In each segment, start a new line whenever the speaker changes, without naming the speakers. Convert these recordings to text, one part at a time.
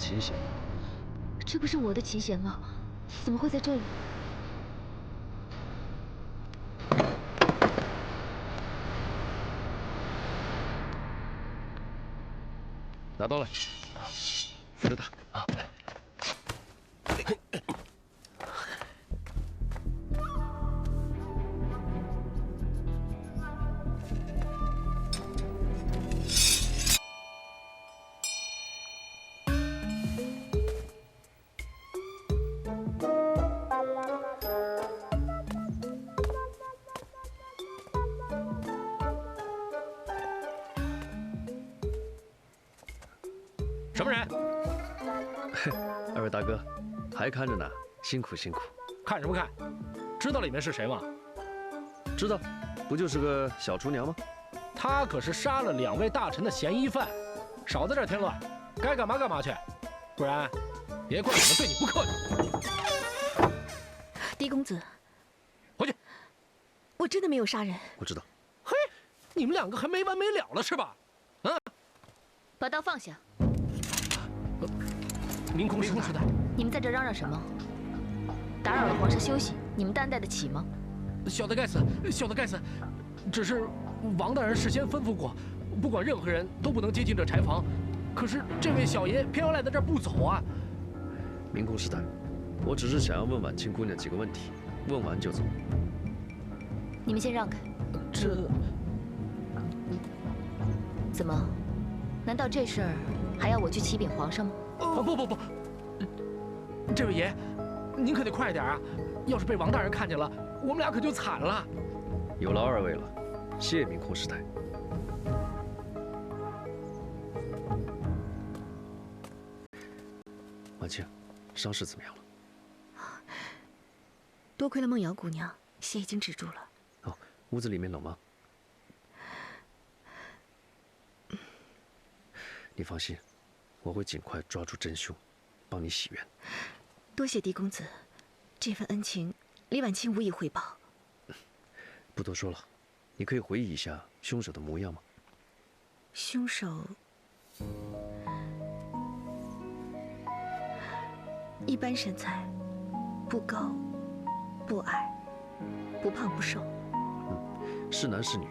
琴弦。
这不是我的琴弦吗？怎么会在这里？
拿刀来，扶着他啊！
什么人？
二位大哥，还看着呢，辛苦辛苦。
看什么看？知道里面是谁吗？
知道，不就是个小厨娘吗？
他可是杀了2位大臣的嫌疑犯，少在这儿添乱，该干嘛干嘛去，不然别怪我们对你不客气。
狄公子，
回去。
我真的没有杀人。
我知道。
嘿，你们2个还没完没了了是吧？啊！
把刀放下。
明空师太，
你们在这嚷嚷什么？打扰了皇上休息，你们担待得起吗？
小的该死，小的该死。只是王大人事先吩咐过，不管任何人都不能接近这柴房。可是这位小爷偏要赖在这儿不走啊！
明空师太，我只是想要问婉清姑娘几个问题，问完就走。
你们先让开。
这
怎么？难道这事儿还要我去启禀皇上吗？
不，这位爷，您可得快点啊！要是被王大人看见了，我们俩可就惨了。
有劳二位了，谢明空师太。婉清，伤势怎么样了？
多亏了梦瑶姑娘，血已经止住了。
哦，屋子里面冷吗？你放心，我会尽快抓住真凶，帮你洗冤。
多谢狄公子，这份恩情，李婉清无以回报。
不多说了，你可以回忆一下凶手的模样吗？
凶手一般身材，不高，不矮，不胖不瘦。
是男是女？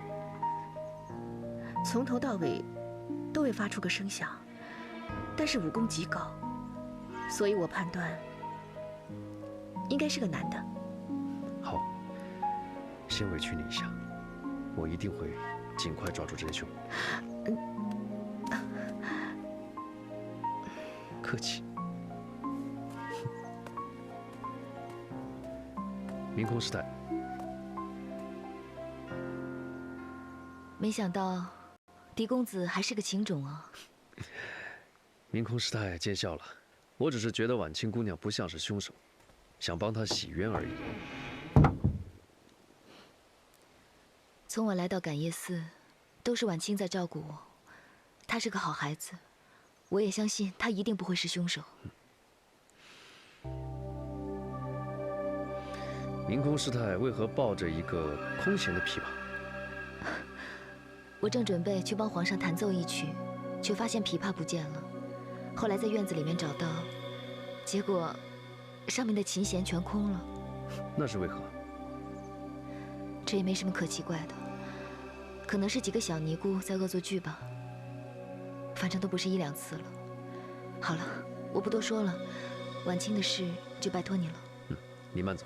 从头到尾都未发出个声响，但是武功极高，所以我判断应该是个男的。
好，先委屈你一下，我一定会尽快抓住真凶。客气。明空师太，
没想到狄公子还是个情种啊！
明空师太见笑了，我只是觉得婉清姑娘不像是凶手，想帮她洗冤而已。
从我来到感业寺，都是婉清在照顾我。她是个好孩子，我也相信她一定不会是凶手。
明空师太为何抱着一个空弦的琵琶？
我正准备去帮皇上弹奏一曲，却发现琵琶不见了。后来在院子里面找到，结果上面的琴弦全空了。
那是为何？
这也没什么可奇怪的，可能是几个小尼姑在恶作剧吧。反正都不是1、2次了。好了，我不多说了，婉清的事就拜托你了。
你慢走。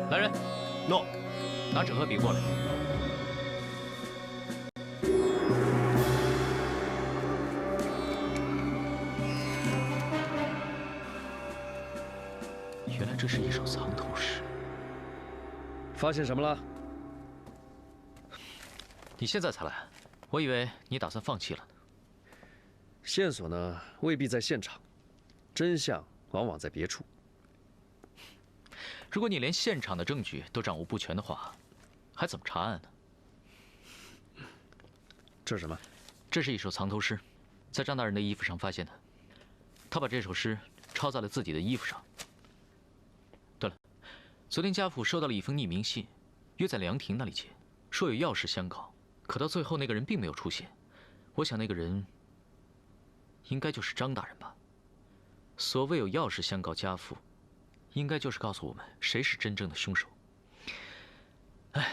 来人，诺，拿纸和笔过来。原来这是一首藏头诗。
发现什么了？
你现在才来，我以为你打算放弃了呢。
线索呢，未必在现场，真相往往在别处。
如果你连现场的证据都掌握不全的话，还怎么查案呢？
这是什么？
这是一首藏头诗，在张大人的衣服上发现的。他把这首诗抄在了自己的衣服上。对了，昨天家父收到了一封匿名信，约在凉亭那里见，说有要事相告，可到最后那个人并没有出现。我想那个人应该就是张大人吧。所谓有要事相告家父，应该就是告诉我们谁是真正的凶手。哎，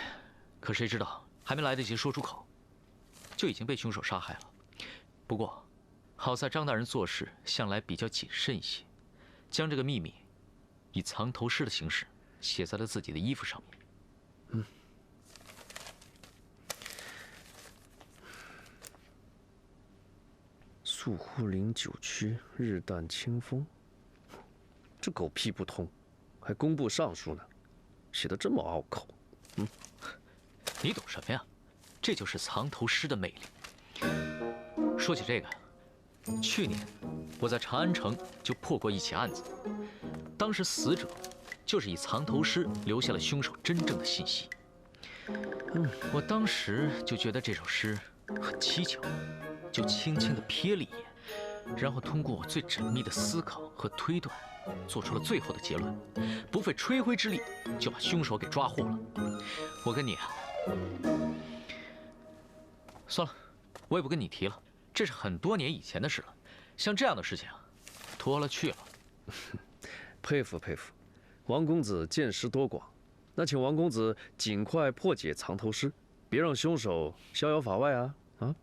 可谁知道还没来得及说出口，就已经被凶手杀害了。不过，好在张大人做事向来比较谨慎一些，将这个秘密以藏头诗的形式写在了自己的衣服上面。
宿呼陵九曲，日啖清风。这狗屁不通，还工部尚书呢，写得这么拗口。
你懂什么呀？这就是藏头诗的魅力。说起这个，去年我在长安城就破过一起案子，当时死者就是以藏头诗留下了凶手真正的信息。我当时就觉得这首诗很蹊跷，就轻轻地瞥了一眼，然后通过我最缜密的思考和推断，做出了最后的结论，不费吹灰之力就把凶手给抓获了。我跟你啊，算了，我也不跟你提了，这是很多年以前的事了。像这样的事情啊，拖了去了。
佩服佩服，王公子见识多广。那请王公子尽快破解藏头诗，别让凶手逍遥法外啊！啊，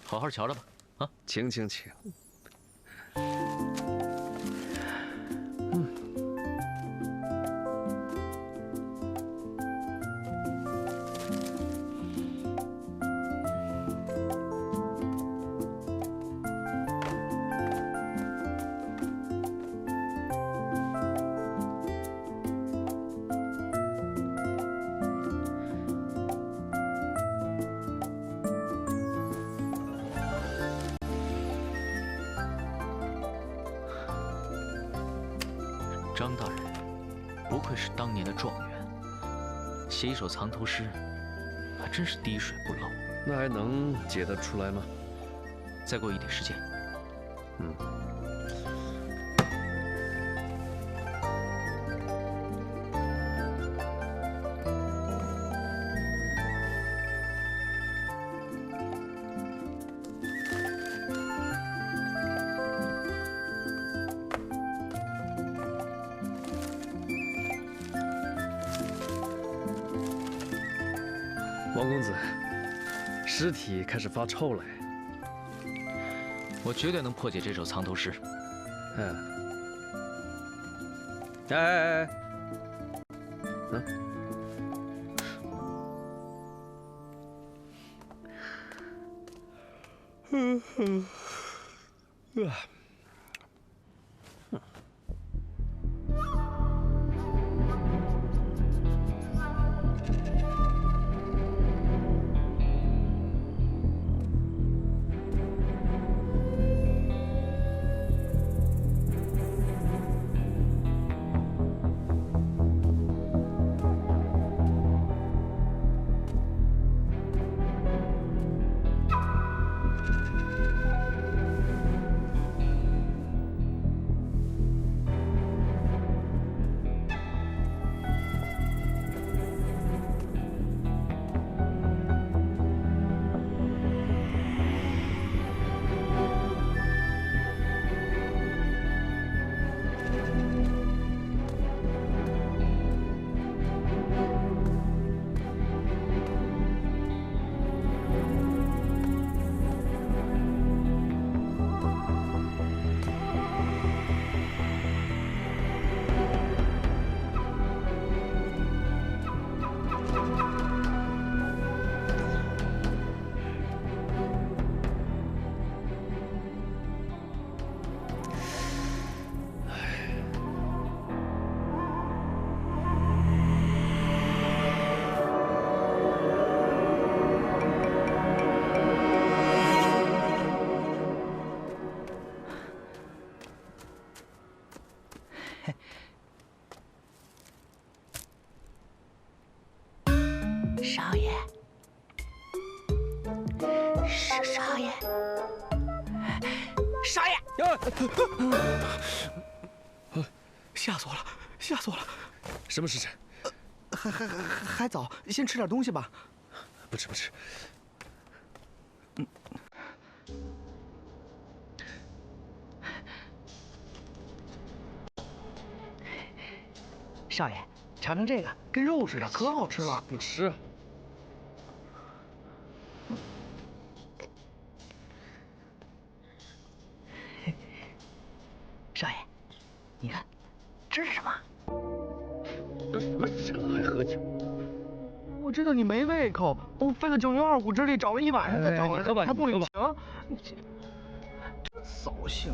好好瞧着吧。啊，
请。
张大人，不愧是当年的状元，写一首藏头诗，还真是滴水不漏。
那还能解得出来吗？
再给我一点时间。
王公子，尸体开始发臭了。
我绝对能破解这首藏头诗。
哎，
少爷，少爷，少爷！
吓死我了，吓死我了！
什么时辰？
还早，先吃点东西吧。
不吃不吃。
少爷，尝尝这个，跟肉似的，可好吃了。
不吃。
少爷，你看，这是什么？
都什么时辰了还喝酒？
我知道你没胃口，我费了九牛二虎之力找了一晚上才找回来，
喝吧，
还不领
喝吧。
情，扫兴。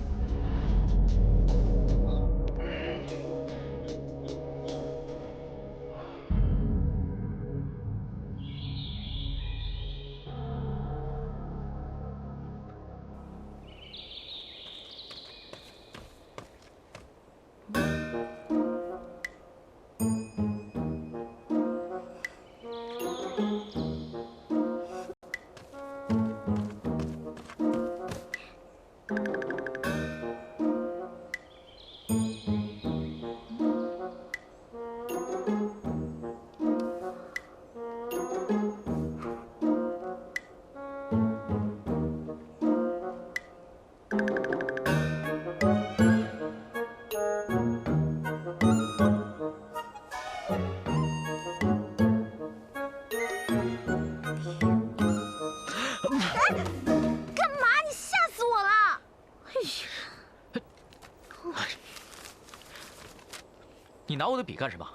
你拿我的笔干什么？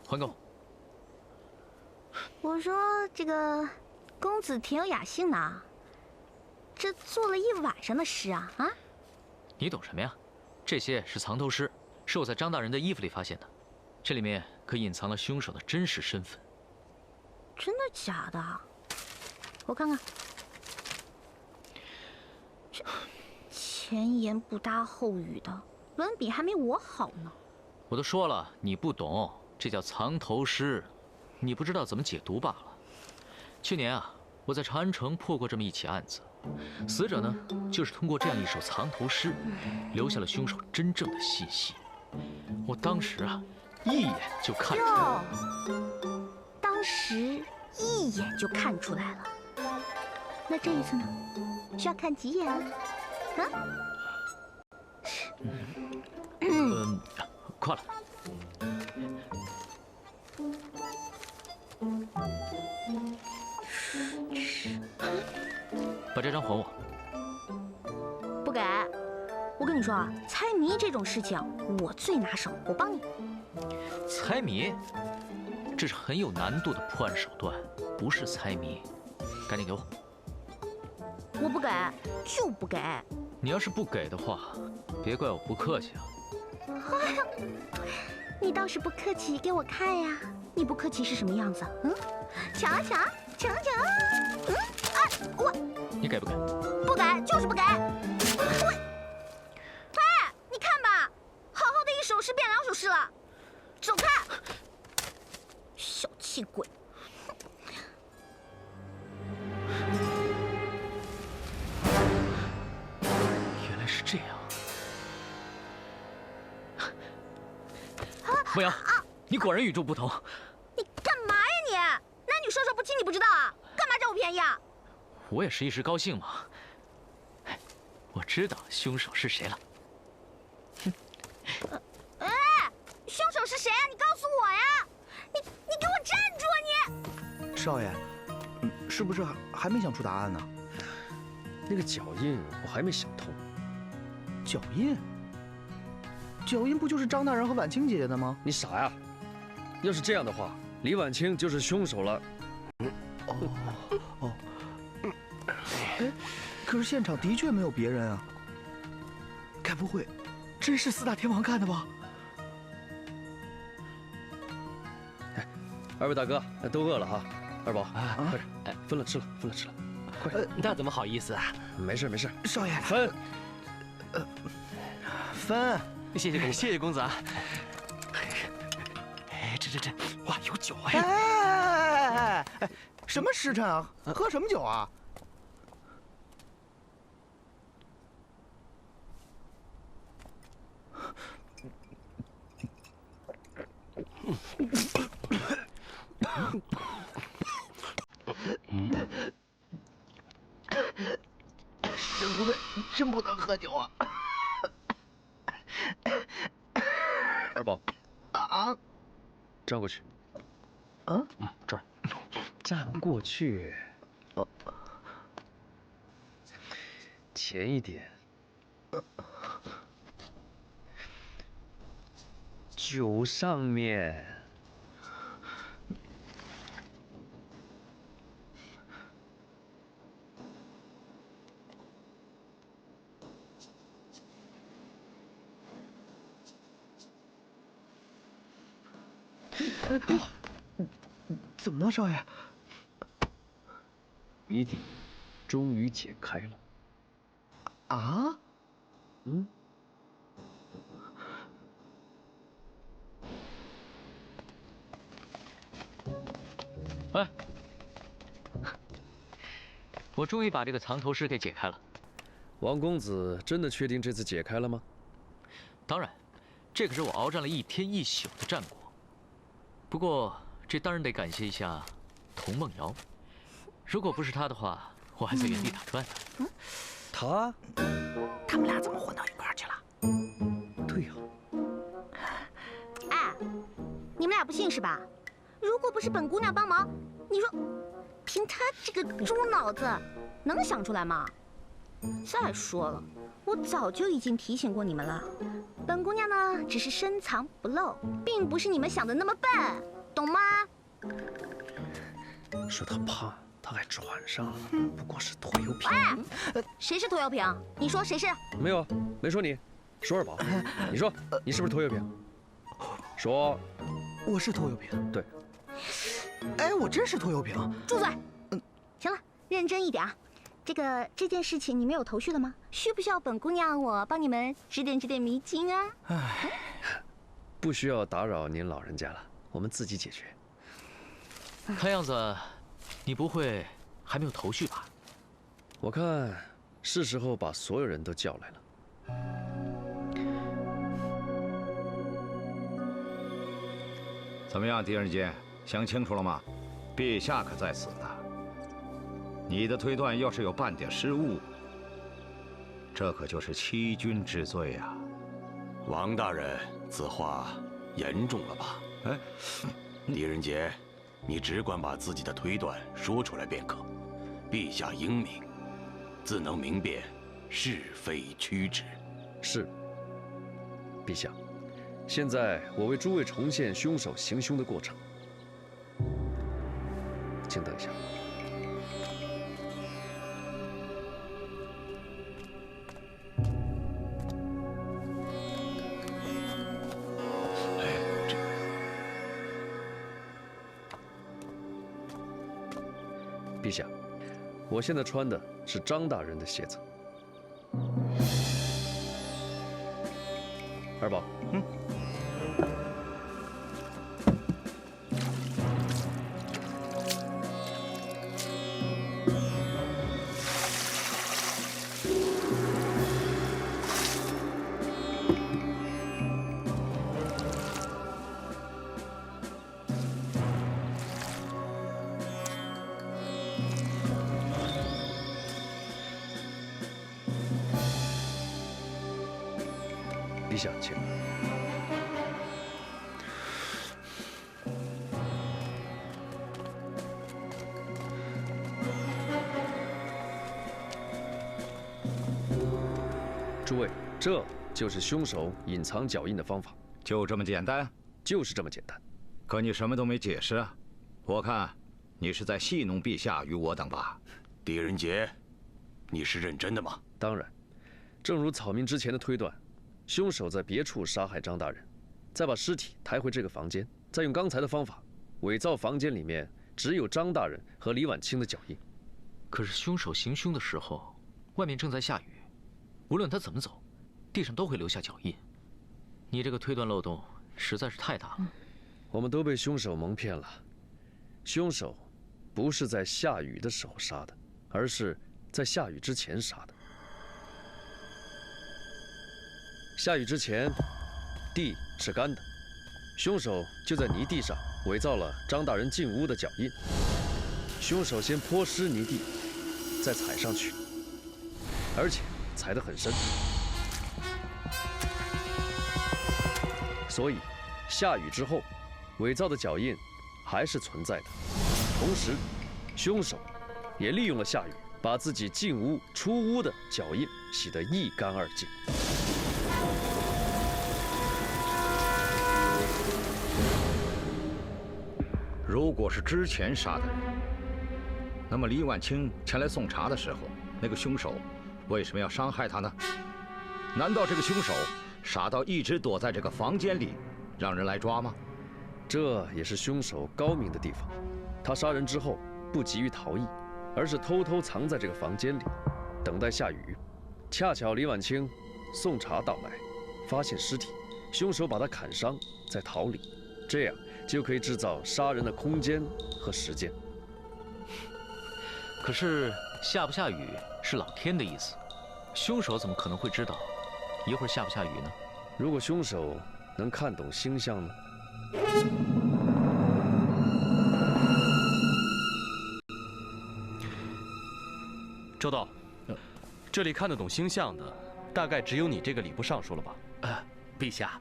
还给我！
我说这个公子挺有雅兴的啊，这做了一晚上的诗啊啊！
你懂什么呀？这些是藏头诗，是我在张大人的衣服里发现的，这里面可隐藏了凶手的真实身份。
真的假的？我看看，这前言不搭后语的，文笔还没我好呢。
我都说了，你不懂，这叫藏头诗，你不知道怎么解读罢了。去年啊，我在长安城破过这么一起案子，死者呢，就是通过这样一首藏头诗，留下了凶手真正的信息。我当时啊，一眼就看出来了。
哟，当时一眼就看出来了。那这一次呢？需要看几眼啊？啊？
快了。把这张还我。
不给。我跟你说啊，猜谜这种事情我最拿手，我帮你。
猜谜？这是很有难度的破案手段，不是猜谜。赶紧给我。
我不给，就不给。
你要是不给的话，别怪我不客气啊。
哎呀，你倒是不客气给我看呀！你不客气是什么样子？嗯，抢啊抢啊抢啊抢啊！嗯，哎，我
你给不给？
不给，就是不给。我，哎，你看吧，好好的一首诗变两首诗了，走开！小气鬼！
原来是这样。莫阳，你果然与众不同。
你干嘛呀你？男女授受不亲，你不知道啊？干嘛占我便宜啊？
我也是一时高兴嘛。我知道凶手是谁了。
哎，凶手是谁啊？你告诉我呀！你给我站住啊你！
少爷，是不是还没想出答案呢？
那个脚印我还没想通。
脚印？脚印不就是张大人和婉清姐姐的吗？
你傻呀！要是这样的话，李婉清就是凶手了。
哎，可是现场的确没有别人啊。该不会真是四大天王干的吧？
哎，二位大哥都饿了哈，二宝快点，分了吃了，分了吃了，快！
那怎么好意思啊？
没事没事，
少爷
分。
分。
谢谢公子，谢谢公子啊！哎，这，哇，有酒哎！
哎，什么时辰啊？喝什么酒啊？真不能喝酒啊！
二宝，
啊？
站过去。
啊？
这儿。站过去。前一点。酒上面。
怎么了，少爷？
谜底终于解开了。
啊？
嗯。
哎，我终于把这个藏头诗给解开了。
王公子真的确定这次解开了吗？
当然，这可是我鏖战了1天1宿的战果。不过，这当然得感谢一下童梦瑶。如果不是她的话，我还在原地打转呢。
他？
他们俩怎么混到一块儿去了？
对呀。
哎，你们俩不信是吧？如果不是本姑娘帮忙，你说，凭她这个猪脑子，能想出来吗？再说了，我早就已经提醒过你们了，本姑娘呢只是深藏不露，并不是你们想的那么笨，懂吗？
说他怕，他还传上，不过是拖油瓶。
哎，谁是拖油瓶？你说谁是？
没有，没说你，说二宝。你说你是不是拖油瓶？说。
我是拖油瓶。
对。
哎，我真是拖油瓶。
住嘴！行了，认真一点啊。这件事情你们有头绪了吗？需不需要本姑娘我帮你们指点迷津啊？
哎，
不需要打扰您老人家了，我们自己解决。
看样子，你不会还没有头绪吧？
我看是时候把所有人都叫来了。
怎么样，狄仁杰，想清楚了吗？陛下可在此呢。你的推断要是有半点失误，这可就是欺君之罪啊！
王大人，此话严重了吧？哎，狄仁杰，你只管把自己的推断说出来便可。陛下英明，自能明辨是非曲直。
是，陛下。现在我为诸位重现凶手行凶的过程，请等一下。陛下，我现在穿的是张大人的鞋子。二宝，陛下，请。诸位，这就是凶手隐藏脚印的方法，
就这么简单？
就是这么简单。
可你什么都没解释啊！我看你是在戏弄陛下与我等吧？
狄仁杰，你是认真的吗？
当然，正如草民之前的推断，凶手在别处杀害张大人，再把尸体抬回这个房间，再用刚才的方法伪造房间里面只有张大人和李婉清的脚印。
可是凶手行凶的时候，外面正在下雨，无论他怎么走，地上都会留下脚印。你这个推断漏洞实在是太大了。
我们都被凶手蒙骗了，凶手不是在下雨的时候杀的，而是在下雨之前杀的。下雨之前，地是干的，凶手就在泥地上伪造了张大人进屋的脚印。凶手先泼湿泥地，再踩上去，而且踩得很深。所以，下雨之后，伪造的脚印还是存在的。同时，凶手也利用了下雨，把自己进屋、出屋的脚印洗得一干二净。
如果是之前杀的人，那么李婉清前来送茶的时候，那个凶手为什么要伤害他呢？难道这个凶手傻到一直躲在这个房间里，让人来抓吗？
这也是凶手高明的地方。他杀人之后不急于逃逸，而是偷偷藏在这个房间里，等待下雨。恰巧李婉清送茶到来，发现尸体，凶手把他砍伤，再逃离，这样就可以制造杀人的空间和时间。
可是下不下雨是老天的意思，凶手怎么可能会知道一会儿下不下雨呢？
如果凶手能看懂星象呢？
周道，这里看得懂星象的，大概只有你这个礼部尚书了吧？
陛下，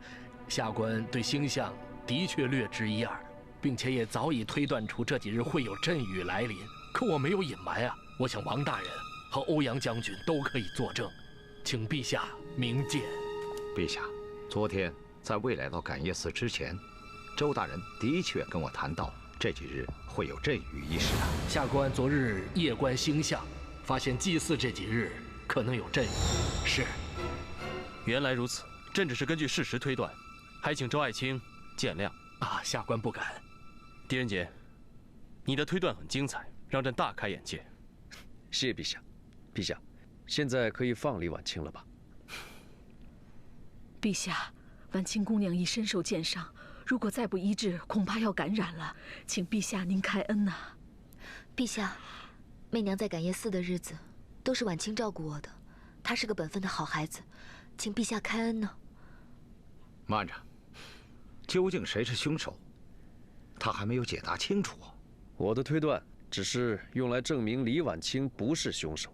下官对星象的确略知一二，并且也早已推断出这几日会有阵雨来临。可我没有隐瞒啊，我想王大人和欧阳将军都可以作证，请陛下明鉴。
陛下，昨天在未来到感业寺之前，周大人的确跟我谈到这几日会有阵雨一事啊。
下官昨日夜观星象，发现祭祀这几日可能有阵雨。是。
原来如此，朕只是根据事实推断，还请周爱卿见谅
啊。下官不敢。
狄仁杰，你的推断很精彩，让朕大开眼界。
谢陛下。陛下，现在可以放李婉清了吧？
陛下，婉清姑娘已身受箭伤，如果再不医治，恐怕要感染了。请陛下您开恩呐。
陛下，媚娘在感业寺的日子，都是婉清照顾我的，她是个本分的好孩子，请陛下开恩呢。
慢着，究竟谁是凶手？他还没有解答清楚。
我的推断只是用来证明李婉清不是凶手。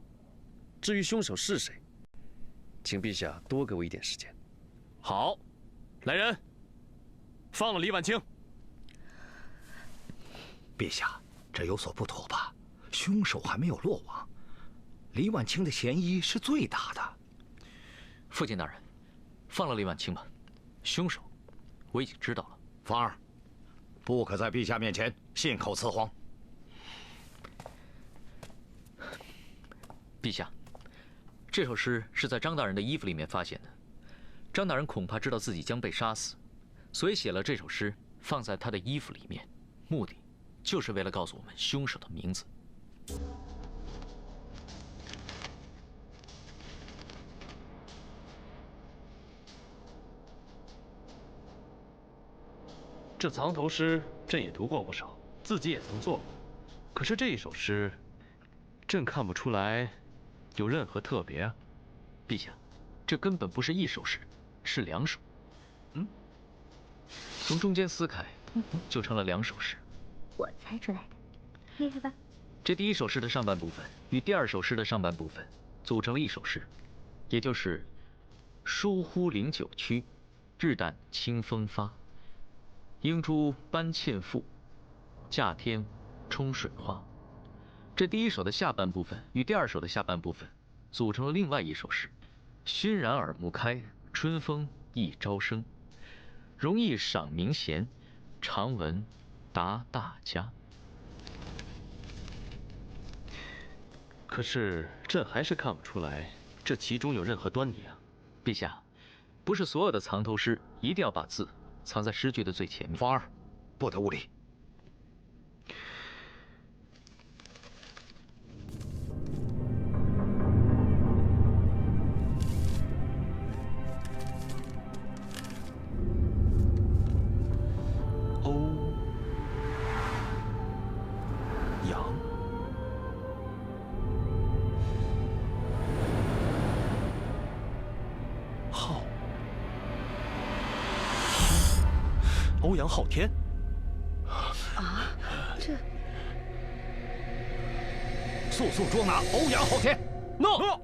至于凶手是谁，请陛下多给我一点时间。
好，来人，放了李婉清。
陛下，这有所不妥吧？凶手还没有落网，李婉清的嫌疑是最大的。
父亲大人，放了李婉清吧。凶手，我已经知道了。
芳儿，不可在陛下面前信口雌黄。
陛下，这首诗是在张大人的衣服里面发现的。张大人恐怕知道自己将被杀死，所以写了这首诗放在他的衣服里面，目的就是为了告诉我们凶手的名字。
这藏头诗朕也读过不少，自己也曾做过。可是这一首诗，朕看不出来有任何特别啊。
陛下，这根本不是一首诗，是两首。从中间撕开，就成了两首诗。
我猜出来的，厉害吧？
这第一首诗的上半部分与第二首诗的上半部分组成了一首诗，也就是“疏忽临九曲，日旦清风发。莺珠班茜赋，夏天冲水花”。这第一首的下半部分与第二首的下半部分组成了另外一首诗：“熏然耳目开，春风一朝生。容易赏明贤，常闻达大家。”
可是朕还是看不出来这其中有任何端倪啊。
陛下，不是所有的藏头诗一定要把字藏在诗句的最前面。
芳儿，不得无礼。
欧阳阳昊天。
啊，这
速速捉拿欧阳昊天！
诺。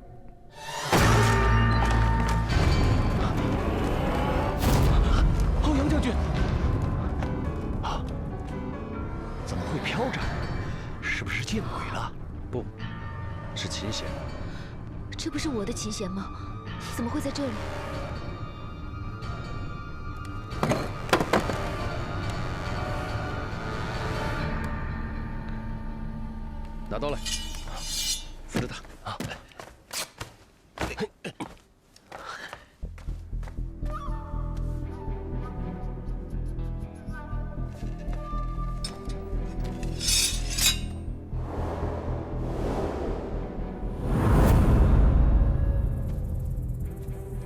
欧阳将军，啊，怎么会飘着？是不是见鬼了？
不，是琴弦。
这不是我的琴弦吗？怎么会在这里？
拿刀来，扶着他。啊，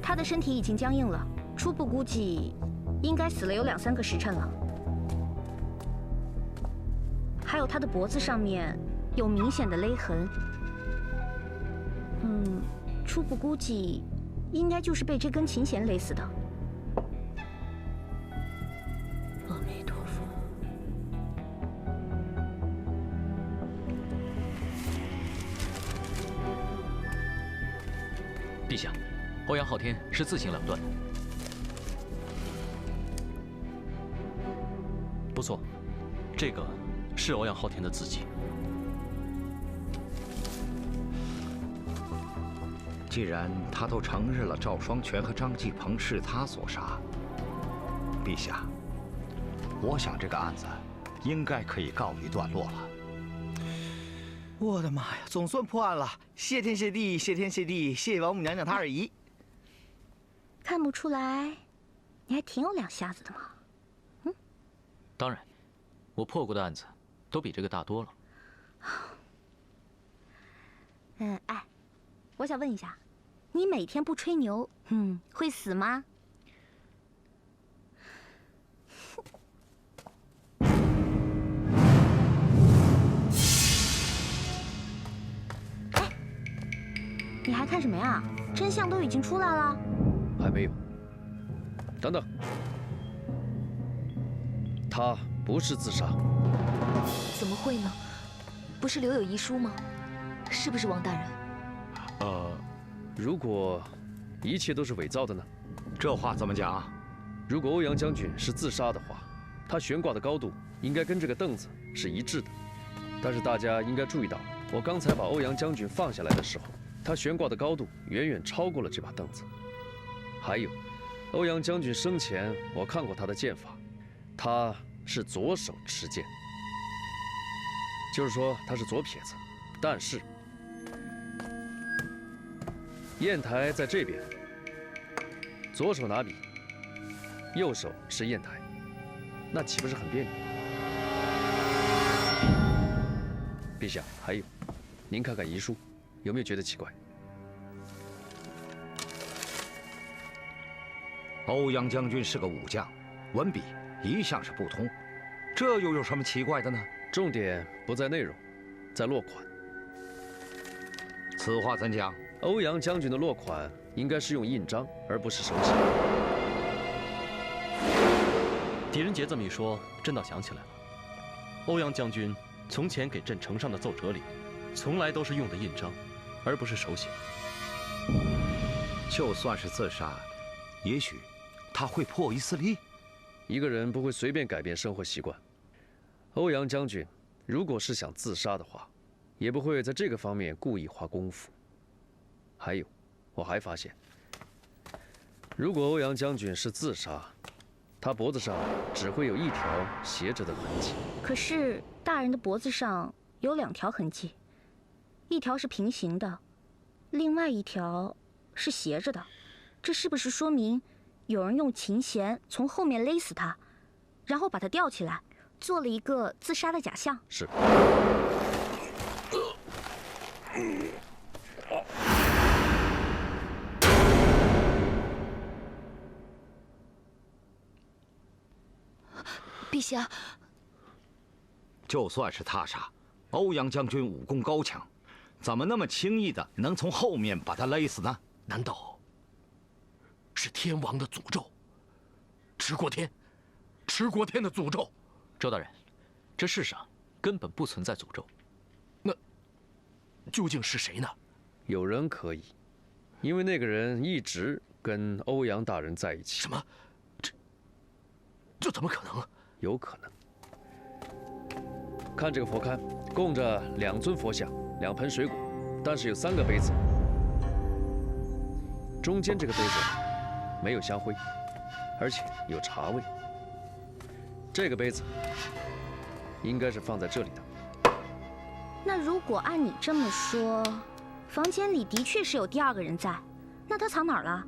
他的身体已经僵硬了，初步估计应该死了有2、3个时辰了。还有他的脖子上面有明显的勒痕，初步估计应该就是被这根琴弦勒死的。
阿弥陀佛。
陛下，欧阳昊天是自行了断的。
不错，这个是欧阳昊天的字迹。
既然他都承认了赵双全和张继鹏是他所杀，陛下，我想这个案子应该可以告一段落了。
我的妈呀，总算破案了！谢天谢地，谢天谢地，谢谢王母娘娘她二姨。
看不出来，你还挺有2下子的嘛。
当然，我破过的案子都比这个大多了。
哎，我想问一下，你每天不吹牛，会死吗？哎，你还看什么呀？真相都已经出来了。
还没有。等等，他不是自杀。
怎么会呢？不是留有遗书吗？是不是王大人？
如果一切都是伪造的呢？
这话怎么讲？
如果欧阳将军是自杀的话，他悬挂的高度应该跟这个凳子是一致的。但是大家应该注意到，我刚才把欧阳将军放下来的时候，他悬挂的高度远远超过了这把凳子。还有，欧阳将军生前我看过他的剑法，他是左手持剑，就是说他是左撇子。但是砚台在这边，左手拿笔，右手是砚台，那岂不是很别扭？陛下，还有，您看看遗书，有没有觉得奇怪？
欧阳将军是个武将，文笔一向是不通，这又有什么奇怪的呢？
重点不在内容，在落款。
此话怎讲？
欧阳将军的落款应该是用印章，而不是手写。
狄仁杰这么一说，朕倒想起来了，欧阳将军从前给朕呈上的奏折里，从来都是用的印章，而不是手写。
就算是自杀，也许他会破一次例。
一个人不会随便改变生活习惯。欧阳将军如果是想自杀的话，也不会在这个方面故意花功夫。还有，我还发现，如果欧阳将军是自杀，他脖子上只会有一条斜着的痕迹。
可是大人的脖子上有2条痕迹，一条是平行的，另外一条是斜着的。这是不是说明有人用琴弦从后面勒死他，然后把他吊起来，做了一个自杀的假象？
是。
陛下，
就算是他杀，欧阳将军武功高强，怎么那么轻易的能从后面把他勒死呢？
难道是天王的诅咒？吃过天，持国天的诅咒。
周大人，这世上根本不存在诅咒。
那究竟是谁呢？
有人可以，因为那个人一直跟欧阳大人在一起。
什么？这怎么可能？
有可能。看这个佛龛，供着2尊佛像，2盆水果，但是有3个杯子。中间这个杯子没有香灰，而且有茶味。这个杯子应该是放在这里的。
那如果按你这么说，房间里的确是有第2个人在，那他藏哪儿了？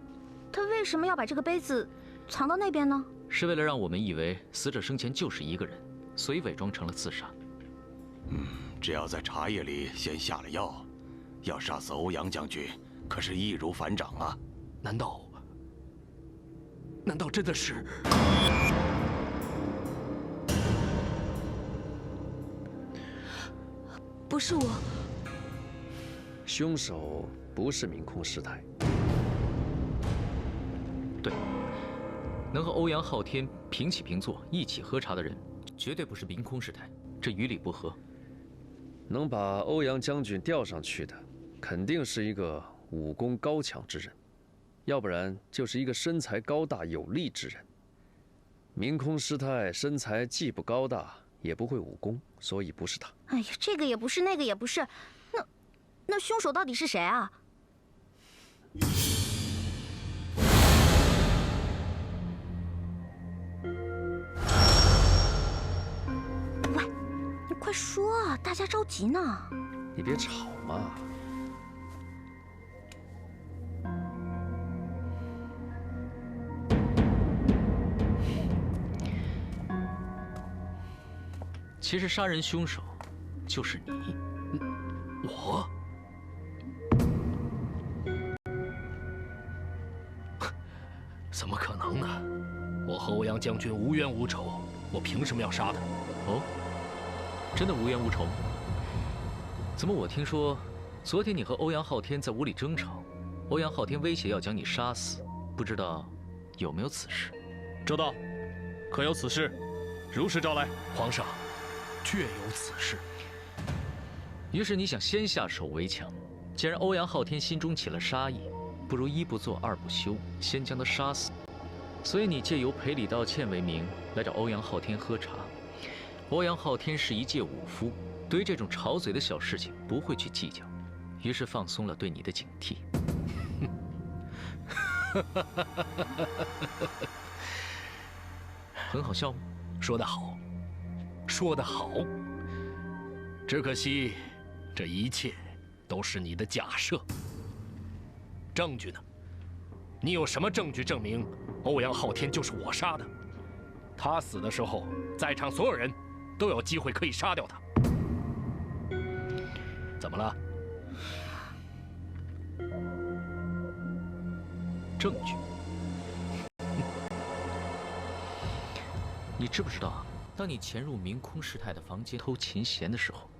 他为什么要把这个杯子藏到那边呢？
是为了让我们以为死者生前就是一个人，所以伪装成了自杀。
只要在茶叶里先下了药，要杀死欧阳将军，可是易如反掌啊！
难道真的是？
不是我。
凶手不是明空师太。
对，能和欧阳昊天平起平坐一起喝茶的人，绝对不是明空师太，这于理不合。
能把欧阳将军调上去的，肯定是一个武功高强之人，要不然就是一个身材高大有力之人。明空师太身材既不高大，也不会武功，所以不是他。
哎呀，这个也不是，那个也不是，那凶手到底是谁啊？喂，你快说啊，大家着急呢。
你别吵嘛。
其实杀人凶手就是你。
我？怎么可能呢？我和欧阳将军无冤无仇，我凭什么要杀他？
哦，真的无冤无仇吗？怎么我听说，昨天你和欧阳昊天在屋里争吵，欧阳昊天威胁要将你杀死，不知道有没有此事？
周道，可有此事？如实招来。
皇上，确有此事。
于是你想先下手为强，既然欧阳昊天心中起了杀意，不如1不做2不休，先将他杀死。所以你借由赔礼道歉为名来找欧阳昊天喝茶。欧阳昊天是一介武夫，对于这种吵嘴的小事情不会去计较，于是放松了对你的警惕。很好笑吗？
说得好，说得好。只可惜，这一切都是你的假设。证据呢？你有什么证据证明欧阳昊天就是我杀的？他死的时候，在场所有人都有机会可以杀掉他。怎么了？
证据？你知不知道，当你潜入明空师太的房间偷琴弦的时候，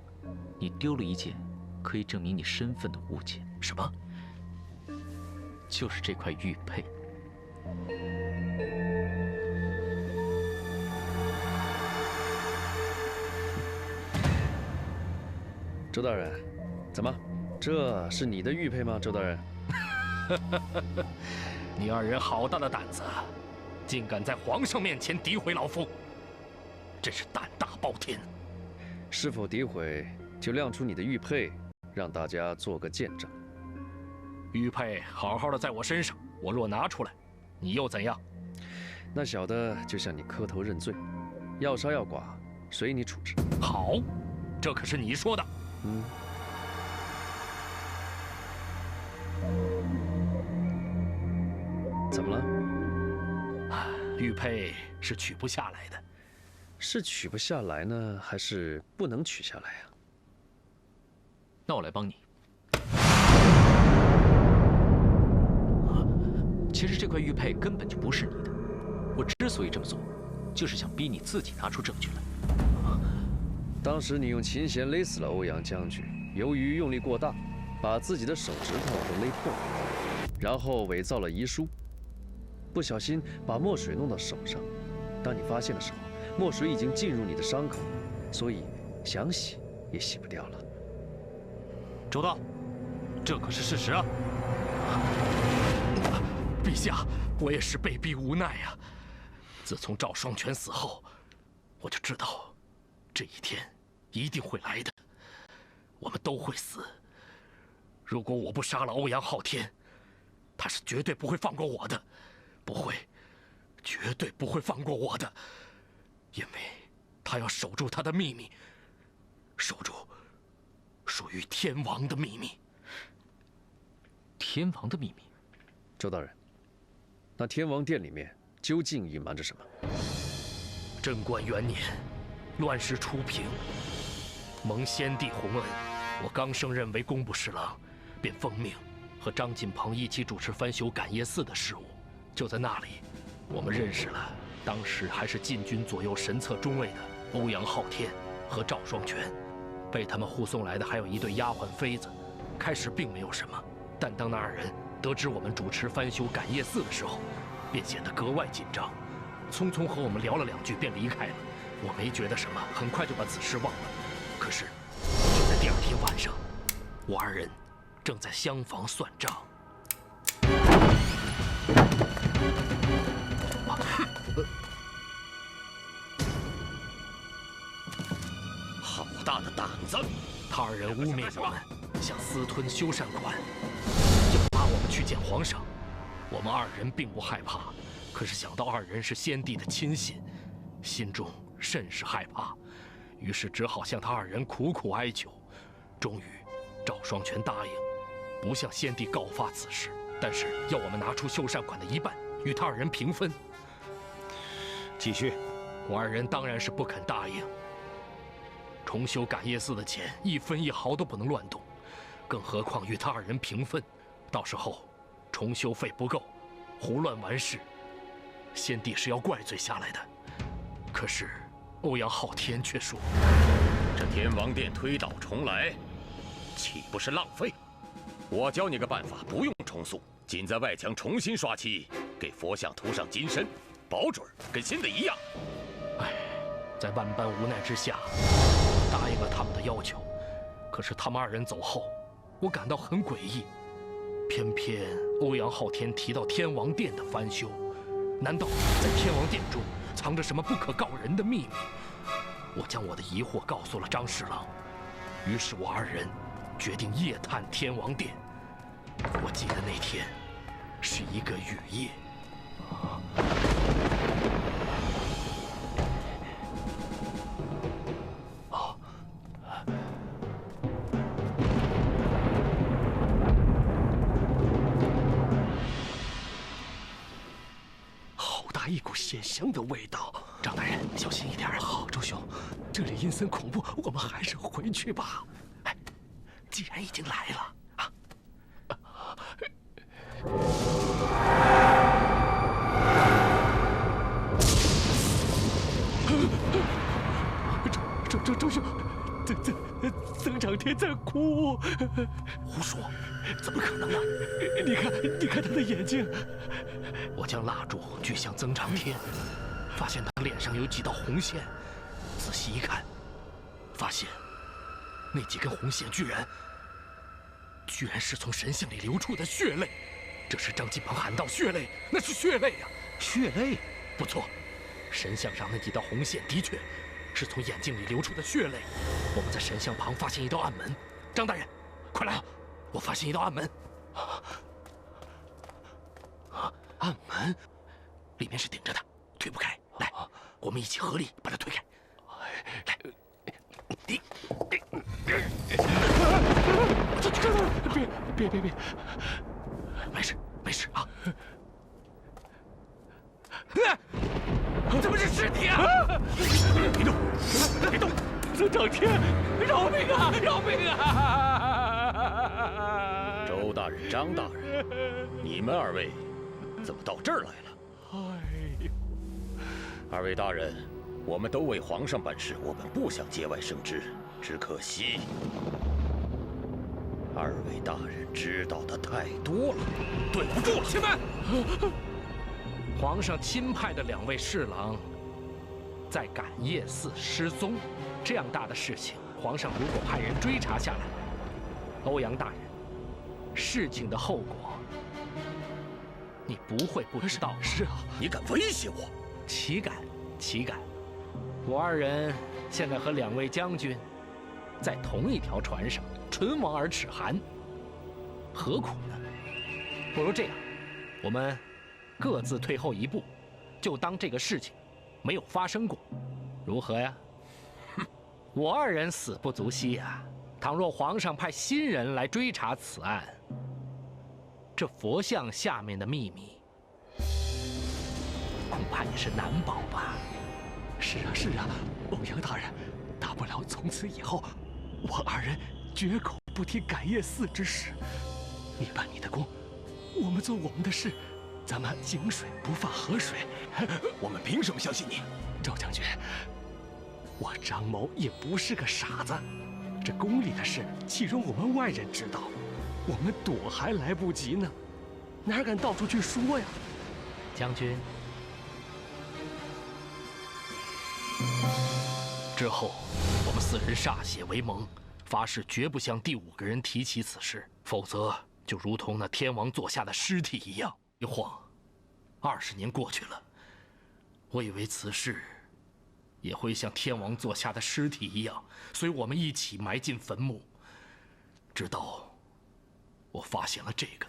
你丢了一件可以证明你身份的物件？
什么？
就是这块玉佩。
周大人，怎么？这是你的玉佩吗？周大人，
你2人好大的胆子，竟敢在皇上面前诋毁老夫，真是胆大包天。
是否诋毁，就亮出你的玉佩，让大家做个见证。
玉佩好好的在我身上，我若拿出来，你又怎样？
那小的就向你磕头认罪，要杀要剐，随你处置。
好，这可是你说的。
怎么了？
玉佩是取不下来的。
是取不下来呢，还是不能取下来啊？
那我来帮你。其实这块玉佩根本就不是你的，我之所以这么做，就是想逼你自己拿出证据来。
当时你用琴弦勒死了欧阳将军，由于用力过大，把自己的手指头都勒破了，然后伪造了遗书，不小心把墨水弄到手上。当你发现的时候，墨水已经进入你的伤口，所以想洗也洗不掉了。
周道，这可是事实啊！
陛下，我也是被逼无奈啊。自从赵双全死后，我就知道，这一天一定会来的。我们都会死。如果我不杀了欧阳昊天，他是绝对不会放过我的，不会，绝对不会放过我的，因为他要守住他的秘密，守住属于天王的秘密。
天王的秘密？
周大人，那天王殿里面究竟隐瞒着什么？
贞观元年，乱世初平，蒙先帝洪恩，我刚升任为工部侍郎，便奉命和张锦鹏一起主持翻修感业寺的事务。就在那里，我们认识了当时还是禁军左右神策中尉的欧阳昊天和赵双全。被他们护送来的还有一对丫鬟妃子。开始并没有什么，但当那二人得知我们主持翻修感业寺的时候，便显得格外紧张，匆匆和我们聊了2句便离开了。我没觉得什么，很快就把此事忘了。可是，就在第2天晚上，我二人正在厢房算账。
好大的胆子！
他二人污蔑我们想私吞修缮款，要拉我们去见皇上。我们二人并不害怕，可是想到二人是先帝的亲信，心中甚是害怕，于是只好向他二人苦苦哀求。终于，赵双全答应不向先帝告发此事，但是要我们拿出修缮款的1半，与他二人平分。
继续，
我二人当然是不肯答应。重修感业寺的钱1分1毫都不能乱动，更何况与他二人平分，到时候重修费不够，胡乱完事，先帝是要怪罪下来的。可是欧阳昊天却说：“
这天王殿推倒重来，岂不是浪费？我教你个办法，不用重塑，仅在外墙重新刷漆，给佛像涂上金身，保准跟新的一样。”
哎，在万般无奈之下，答应了他们的要求。可是他们二人走后，我感到很诡异。偏偏欧阳昊天提到天王殿的翻修，难道在天王殿中藏着什么不可告人的秘密？我将我的疑惑告诉了张侍郎，于是我二人决定夜探天王殿。我记得那天是一个雨夜。一股鲜香的味道，张大人小心一点。好，周兄，这里阴森恐怖，我们还是回去吧。哎，既然已经来了啊，周兄，曾长天在哭。胡说，怎么可能呢？你看他的眼睛。我将蜡烛举向曾长天，发现他脸上有几道红线。仔细一看，发现那几根红线居然是从神像里流出的血泪。这是张锦鹏喊道：“血泪，那是血泪呀！”
血泪？
不错，神像上那几道红线的确是从眼睛里流出的血泪。我们在神像旁发现一道暗门，张大人，快来！我发现一道暗门。暗门，里面是顶着的，推不开。来，我们一起合力把它推开。来，你，别，没事啊。怎么是尸体啊？别动！曾长天，饶命啊！
周大人、张大人，你们2位怎么到这儿来了？
哎呦
，2位大人，我们都为皇上办事，我们不想节外生枝，只可惜2位大人知道的太多了，对不住了。
且慢！皇上钦派的2位侍郎，在感业寺失踪，这样大的事情，皇上如果派人追查下来，欧阳大人，事情的后果，你不会不知道。
是啊，
你敢威胁我？
岂敢，岂敢！我二人现在和2位将军在同一条船上，唇亡而齿寒，何苦呢？不如这样，我们各自退后一步，就当这个事情没有发生过，如何呀？我二人死不足惜呀。倘若皇上派新人来追查此案，这佛像下面的秘密，恐怕也是难保吧。
是啊，是啊，欧阳大人，大不了从此以后，我二人绝口不提感业寺之事。你办你的公，我们做我们的事，咱们井水不犯河水。
我们凭什么相信你？
赵将军，我张某也不是个傻子，这宫里的事岂容我们外人知道？我们躲还来不及呢，哪敢到处去说呀？
将军。之后，我们4人歃血为盟，发誓绝不向第5个人提起此事，否则就如同那天王座下的尸体一样。一晃，20年过去了，我以为此事也会像天王座下的尸体一样，随我们一起埋进坟墓。直到我发现了这个。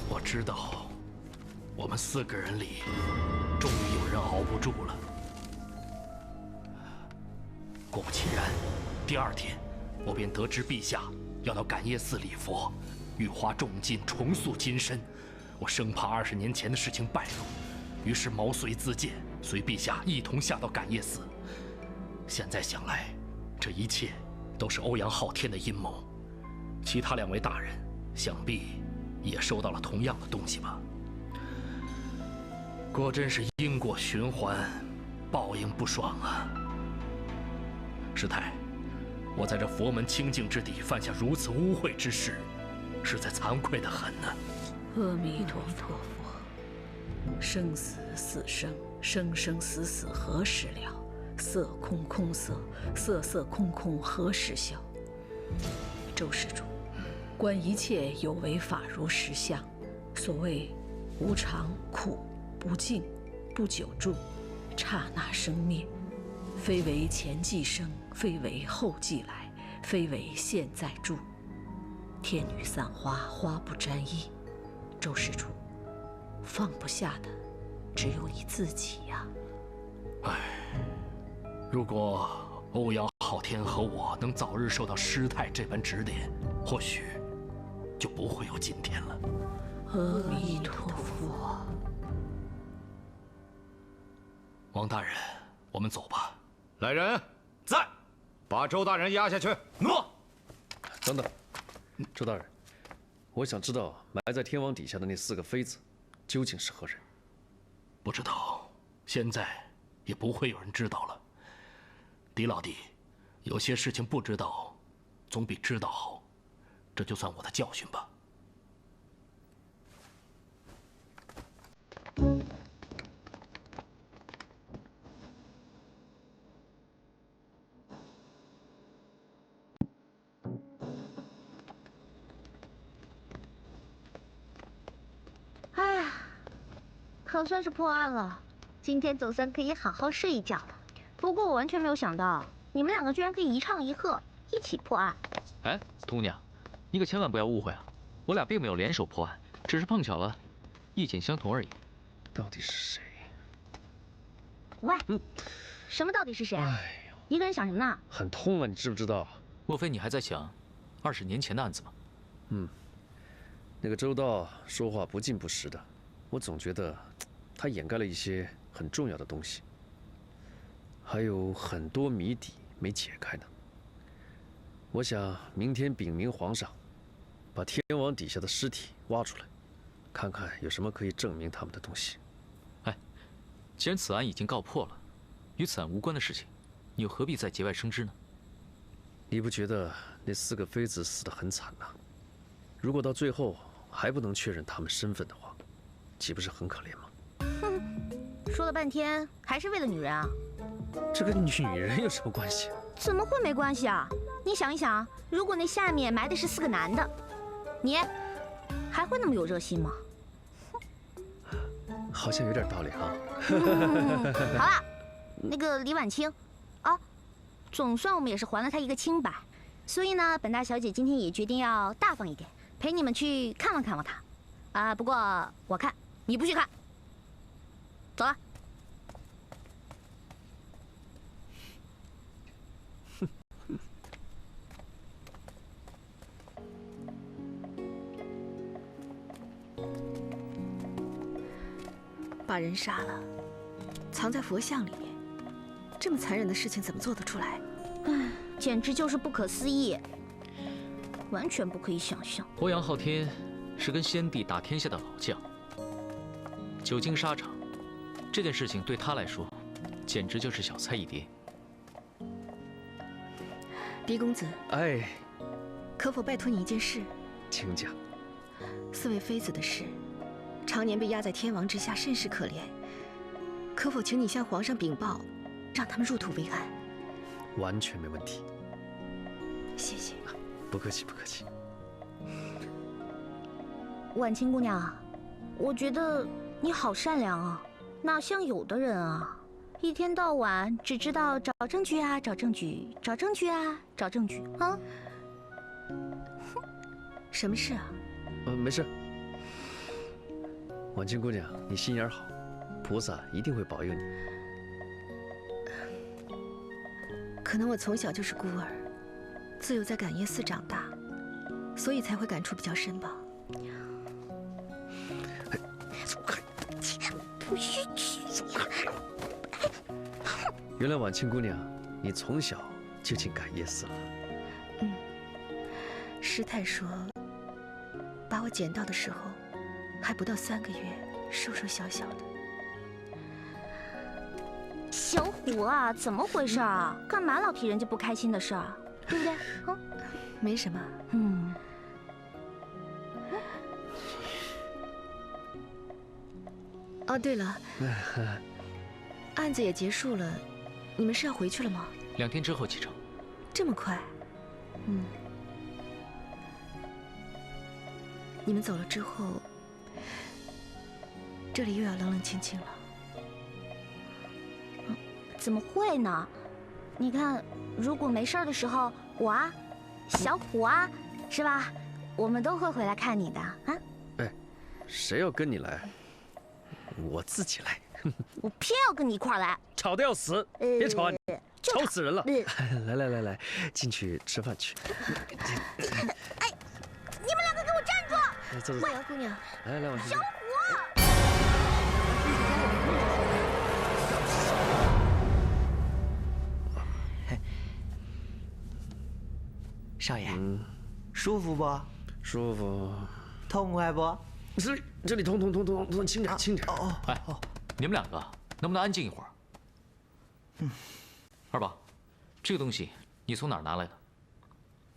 我知道，我们4个人里，终于有人熬不住了。果不其然，第2天，我便得知陛下要到感业寺礼佛，玉花重金重塑金身。我生怕20年前的事情败露，于是毛遂自荐，随陛下一同下到感业寺。现在想来，这一切都是欧阳昊天的阴谋。其他2位大人，想必也收到了同样的东西吧？果真是因果循环，报应不爽啊！师太，我在这佛门清净之地犯下如此污秽之事，实在惭愧得很呢。
阿弥陀佛，生死死生，生生死死何时了？色空空色，色色空空何时消？周施主，观一切有为法如实相，所谓无常、苦、不净、不久住，刹那生灭，非为前既生，非为后既来，非为现在住。天女散花，花不沾衣。周施主，放不下的只有你自己呀。
唉，如果欧阳昊天和我能早日受到师太这般指点，或许就不会有今天了。
阿弥陀佛。
王大人，我们走吧。
来人，在，把周大人押下去。
诺。
等等，周大人，我想知道埋在天王底下的那4个妃子，究竟是何人？
不知道，现在也不会有人知道了。狄老弟，有些事情不知道，总比知道好。这就算我的教训吧。
哎呀，可算是破案了，今天总算可以好好睡一觉了。不过我完全没有想到，你们2个居然可以一唱一和，一起破案。
哎，姑娘，你可千万不要误会啊，我俩并没有联手破案，只是碰巧了，意见相同而已。
到底是谁？
喂，什么到底是谁？
哎呦，
一个人想什么呢？
很痛啊，你知不知道？
莫非你还在想20年前的案子吗？
那个周道说话不尽不实的，我总觉得他掩盖了一些很重要的东西，还有很多谜底没解开呢。我想明天禀明皇上，把天王底下的尸体挖出来，看看有什么可以证明他们的东西。
哎，既然此案已经告破了，与此案无关的事情，你又何必再节外生枝呢？
你不觉得那4个妃子死得很惨呐？如果到最后还不能确认他们身份的话，岂不是很可怜吗？
哼，说了半天还是为了女人啊？
这跟女人有什么关系？
怎么会没关系啊？你想一想，如果那下面埋的是4个男的，你还会那么有热心吗？
好像有点道理哈。
好了，那个李婉清，啊，总算我们也是还了他一个清白，所以呢，本大小姐今天也决定要大方一点，陪你们去看望看望他。啊，不过我看你不去看，走了。
把人杀了，藏在佛像里面，这么残忍的事情怎么做得出来？
唉，简直就是不可思议，完全不可以想象。
欧阳昊天是跟先帝打天下的老将，久经沙场，这件事情对他来说，简直就是小菜一碟。
狄公子，
哎，
可否拜托你一件事？
请讲。
4位妃子的事，常年被压在天王之下，甚是可怜。可否请你向皇上禀报，让他们入土为安？
完全没问题。
谢谢。
不客气，不客气。
婉清姑娘，我觉得你好善良啊，哪像有的人啊，一天到晚只知道找证据啊，找证据，找证据啊，找证据啊。
什么事啊？
没事。婉清姑娘，你心眼好，菩萨一定会保佑你。
可能我从小就是孤儿，自幼在感业寺长大，所以才会感触比较深吧。
不许去！
原来婉清姑娘，你从小就进感业寺了。
师太说，把我捡到的时候，还不到3个月，瘦瘦小小的。
小虎啊，怎么回事啊？干嘛老提人家不开心的事儿，对不对？啊，
没什么。哦，对了，案子也结束了，你们是要回去了吗
？2天之后启程。
这么快？你们走了之后，这里又要冷冷清清了。
怎么会呢？你看，如果没事的时候，我啊，小虎啊，是吧？我们都会回来看你的啊。
哎，谁要跟你来？我自己来。
我偏要跟你一块儿来。
吵得要死！别吵啊你！吵死人了！来，进去吃饭去。
哎，你们2个给我站住！
走。
婉阳姑娘，
来，婉清。
小虎。
少爷，舒服不？
舒服。
痛快不？
这里痛，轻点，轻点。
哎，你们2个能不能安静一会儿？二宝，这个东西你从哪儿拿来的？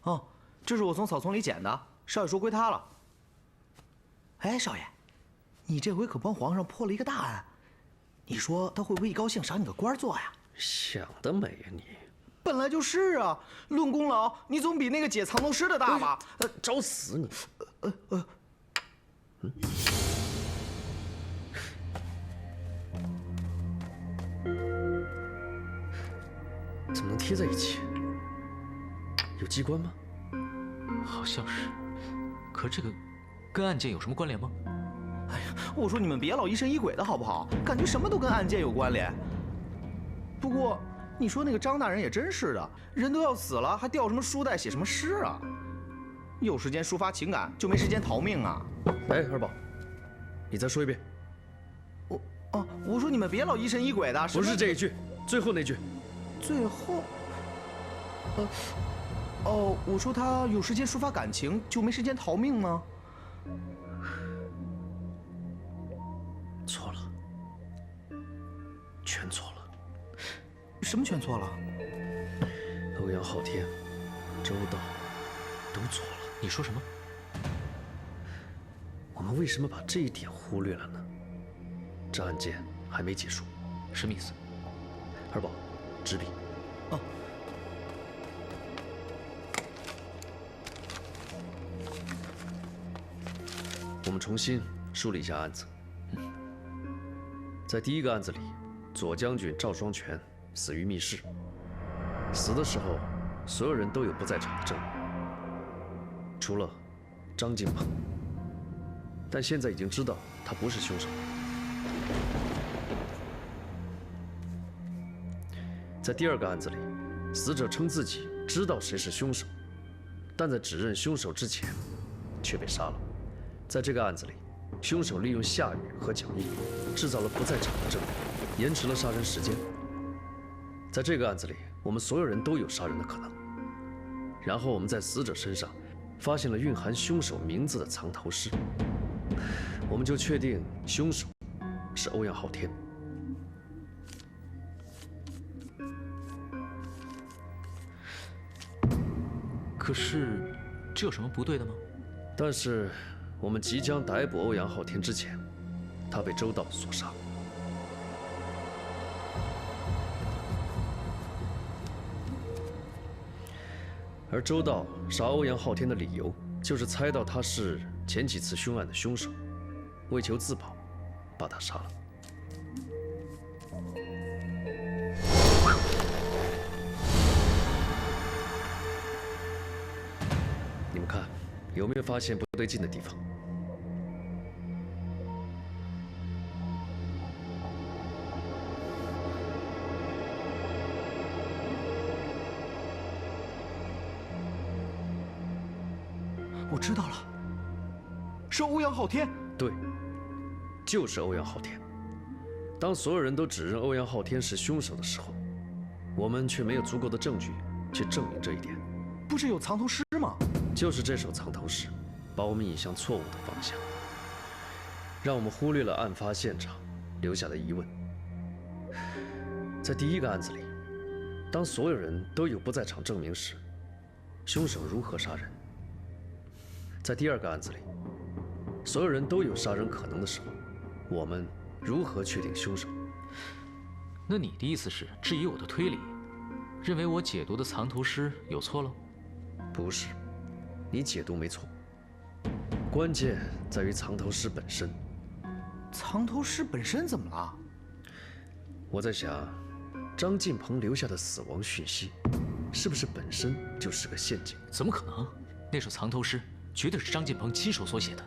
哦，这是我从草丛里捡的，少爷说归他了。哎，少爷，你这回可帮皇上破了一个大案，你说他会不会一高兴赏你个官做呀？
想得美呀你！
本来就是啊，论功劳，你总比那个解藏头诗的大吧？
找死你！怎么能贴在一起？有机关吗？
好像是，可这个跟案件有什么关联吗？
哎呀，我说你们别老疑神疑鬼的好不好？感觉什么都跟案件有关联。不过你说那个张大人也真是的，人都要死了，还吊什么书袋写什么诗啊？有时间抒发情感，就没时间逃命啊！
哎，二宝，你再说一遍。
我说你们别老疑神疑鬼的。
不是这一句，最后那句。
最后，我说他有时间抒发感情，就没时间逃命吗？
错了，全错了。
什么全错了？
欧阳昊天周到，都错了。
你说什么？
我们为什么把这一点忽略了呢？这案件还没结束。
什么意思？
二宝，纸笔。
哦。
我们重新梳理一下案子。在第一个案子里，左将军赵双全死于密室。死的时候，所有人都有不在场的证人，除了张晋鹏。但现在已经知道他不是凶手。在第二个案子里，死者称自己知道谁是凶手，但在指认凶手之前，却被杀了。在这个案子里，凶手利用下雨和脚印，制造了不在场的证人，延迟了杀人时间。在这个案子里，我们所有人都有杀人的可能。然后我们在死者身上发现了蕴含凶手名字的藏头诗，我们就确定凶手是欧阳昊天。
可是，这有什么不对的吗？
但是，我们即将逮捕欧阳昊天之前，他被周道所杀。而周道杀欧阳昊天的理由，就是猜到他是前几次凶案的凶手，为求自保，把他杀了。你们看，有没有发现不对劲的地方？
我知道了，是欧阳昊天。
对，就是欧阳昊天。当所有人都指认欧阳昊天是凶手的时候，我们却没有足够的证据去证明这一点。
不是有藏头诗吗？
就是这首藏头诗，把我们引向错误的方向，让我们忽略了案发现场留下的疑问。在第一个案子里，当所有人都有不在场证明时，凶手如何杀人？在第二个案子里，所有人都有杀人可能的时候，我们如何确定凶手？
那你的意思是质疑我的推理，认为我解读的藏头诗有错喽？
不是，你解读没错，关键在于藏头诗本身。
藏头诗本身怎么了？
我在想，张晋鹏留下的死亡讯息，是不是本身就是个陷阱？
怎么可能？那首藏头诗绝对是张晋鹏亲手所写的。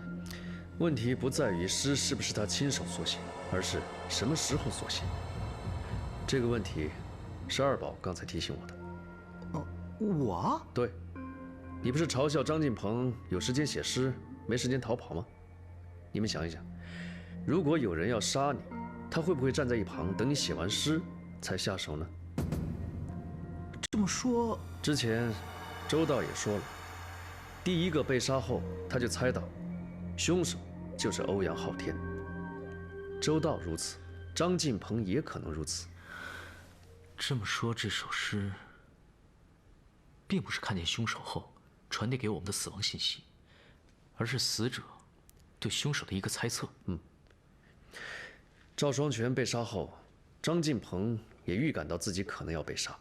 问题不在于诗是不是他亲手所写，而是什么时候所写。这个问题，是二宝刚才提醒我的。
我？
对，你不是嘲笑张晋鹏有时间写诗，没时间逃跑吗？你们想一想，如果有人要杀你，他会不会站在一旁等你写完诗才下手呢？
这么说，
之前周道也说了，第一个被杀后，他就猜到凶手就是欧阳昊天。周道如此，张晋鹏也可能如此。
这么说，这首诗并不是看见凶手后传递给我们的死亡信息，而是死者对凶手的一个猜测。
赵双全被杀后，张晋鹏也预感到自己可能要被杀，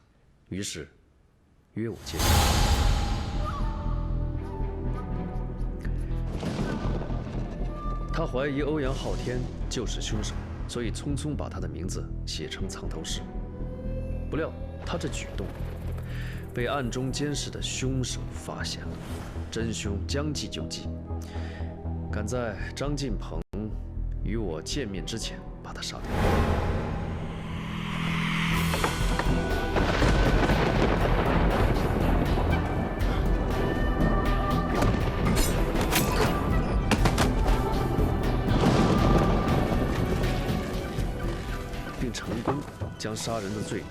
于是约我见面。他怀疑欧阳昊天就是凶手，所以匆匆把他的名字写成藏头诗。不料他这举动被暗中监视的凶手发现了，真凶将计就计，赶在张晋鹏与我见面之前把他杀掉。并成功将杀人的罪名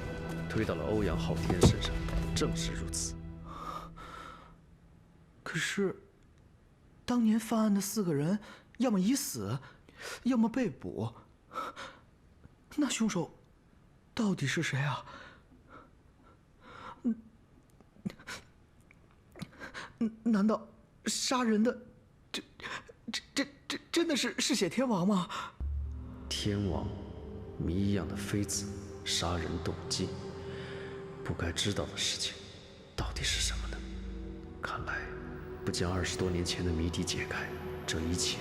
推到了欧阳昊天身上。正是如此。
可是，当年犯案的4个人，要么已死，要么被捕。那凶手到底是谁啊？难道杀人的，这真的是嗜血天王吗？
天王，谜一样的妃子，杀人动机，不该知道的事情，到底是什么呢？看来，不将20多年前的谜底解开，这一切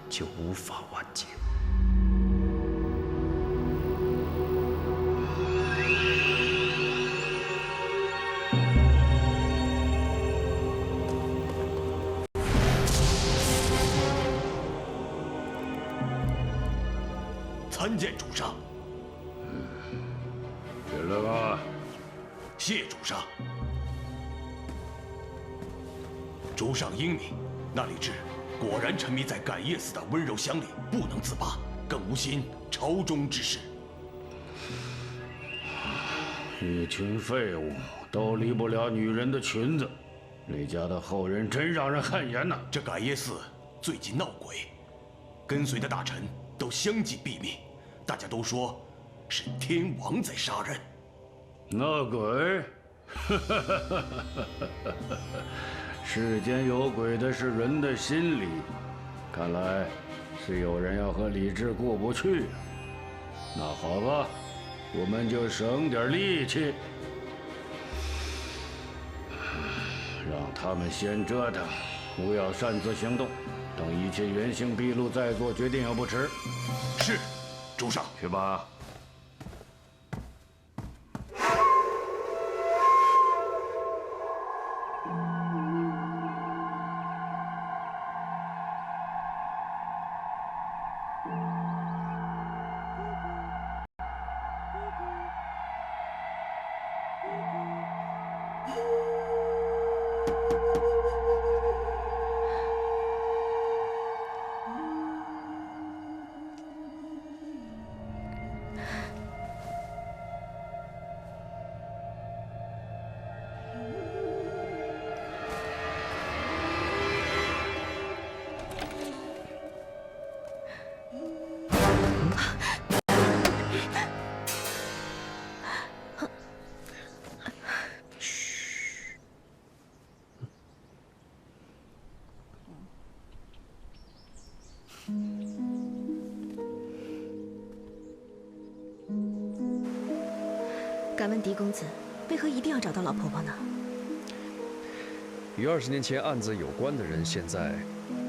就无法完结。
参见主上。
进来吧。
谢主上。主上英明，那李治果然沉迷在感业寺的温柔乡里，不能自拔，更无心朝中之事。
一群废物，都离不了女人的裙子。李家的后人真让人汗颜呐！
这感业寺最近闹鬼，跟随的大臣都相继毙命，大家都说是天王在杀人。
闹鬼？世间有鬼的是人的心理，看来是有人要和李治过不去。那好吧，我们就省点力气，让他们先折腾，不要擅自行动，等一切原形毕露再做决定也不迟。
是，主上。
去吧。
敢问狄公子，为何一定要找到老婆婆呢？
与20年前案子有关的人，现在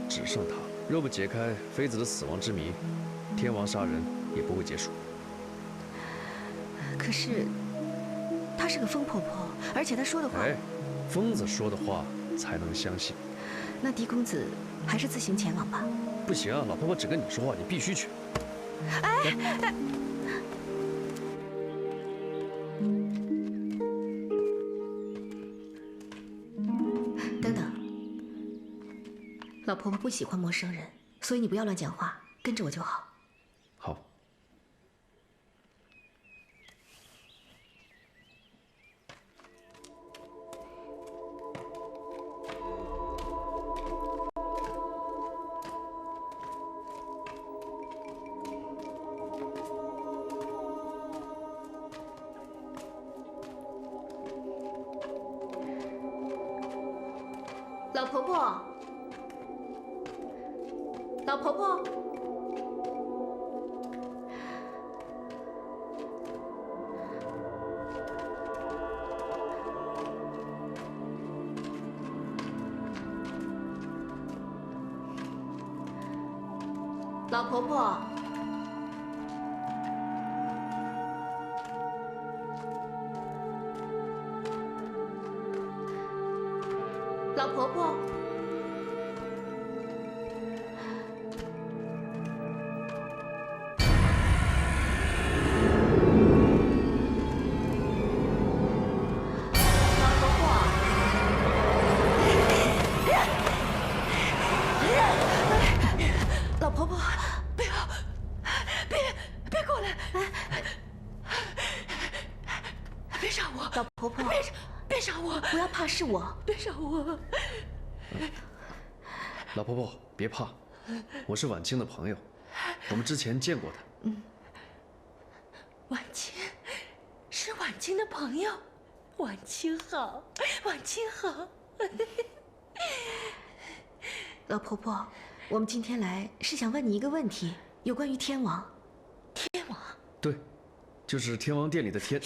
只剩她。若不解开妃子的死亡之谜，天王杀人也不会结束。
可是，她是个疯婆婆，而且她说的话……
哎，疯子说的话才能相信。
那狄公子还是自行前往吧。
不行啊，老婆婆只跟你说话，你必须去。
哎。等等，老婆婆不喜欢陌生人，所以你不要乱讲话，跟着我就好。
好。
老婆婆，老婆婆，老婆婆，老婆婆。老婆婆，不要，别过来！别杀我！老婆婆，别杀我！不要怕，是我。别杀我！
老婆婆，别怕，我是婉清的朋友，我们之前见过的。
婉清，是婉清的朋友。婉清好，婉清好。
老婆婆，我们今天来是想问你一个问题，有关于天王。
天王？
对，就是天王殿里的天。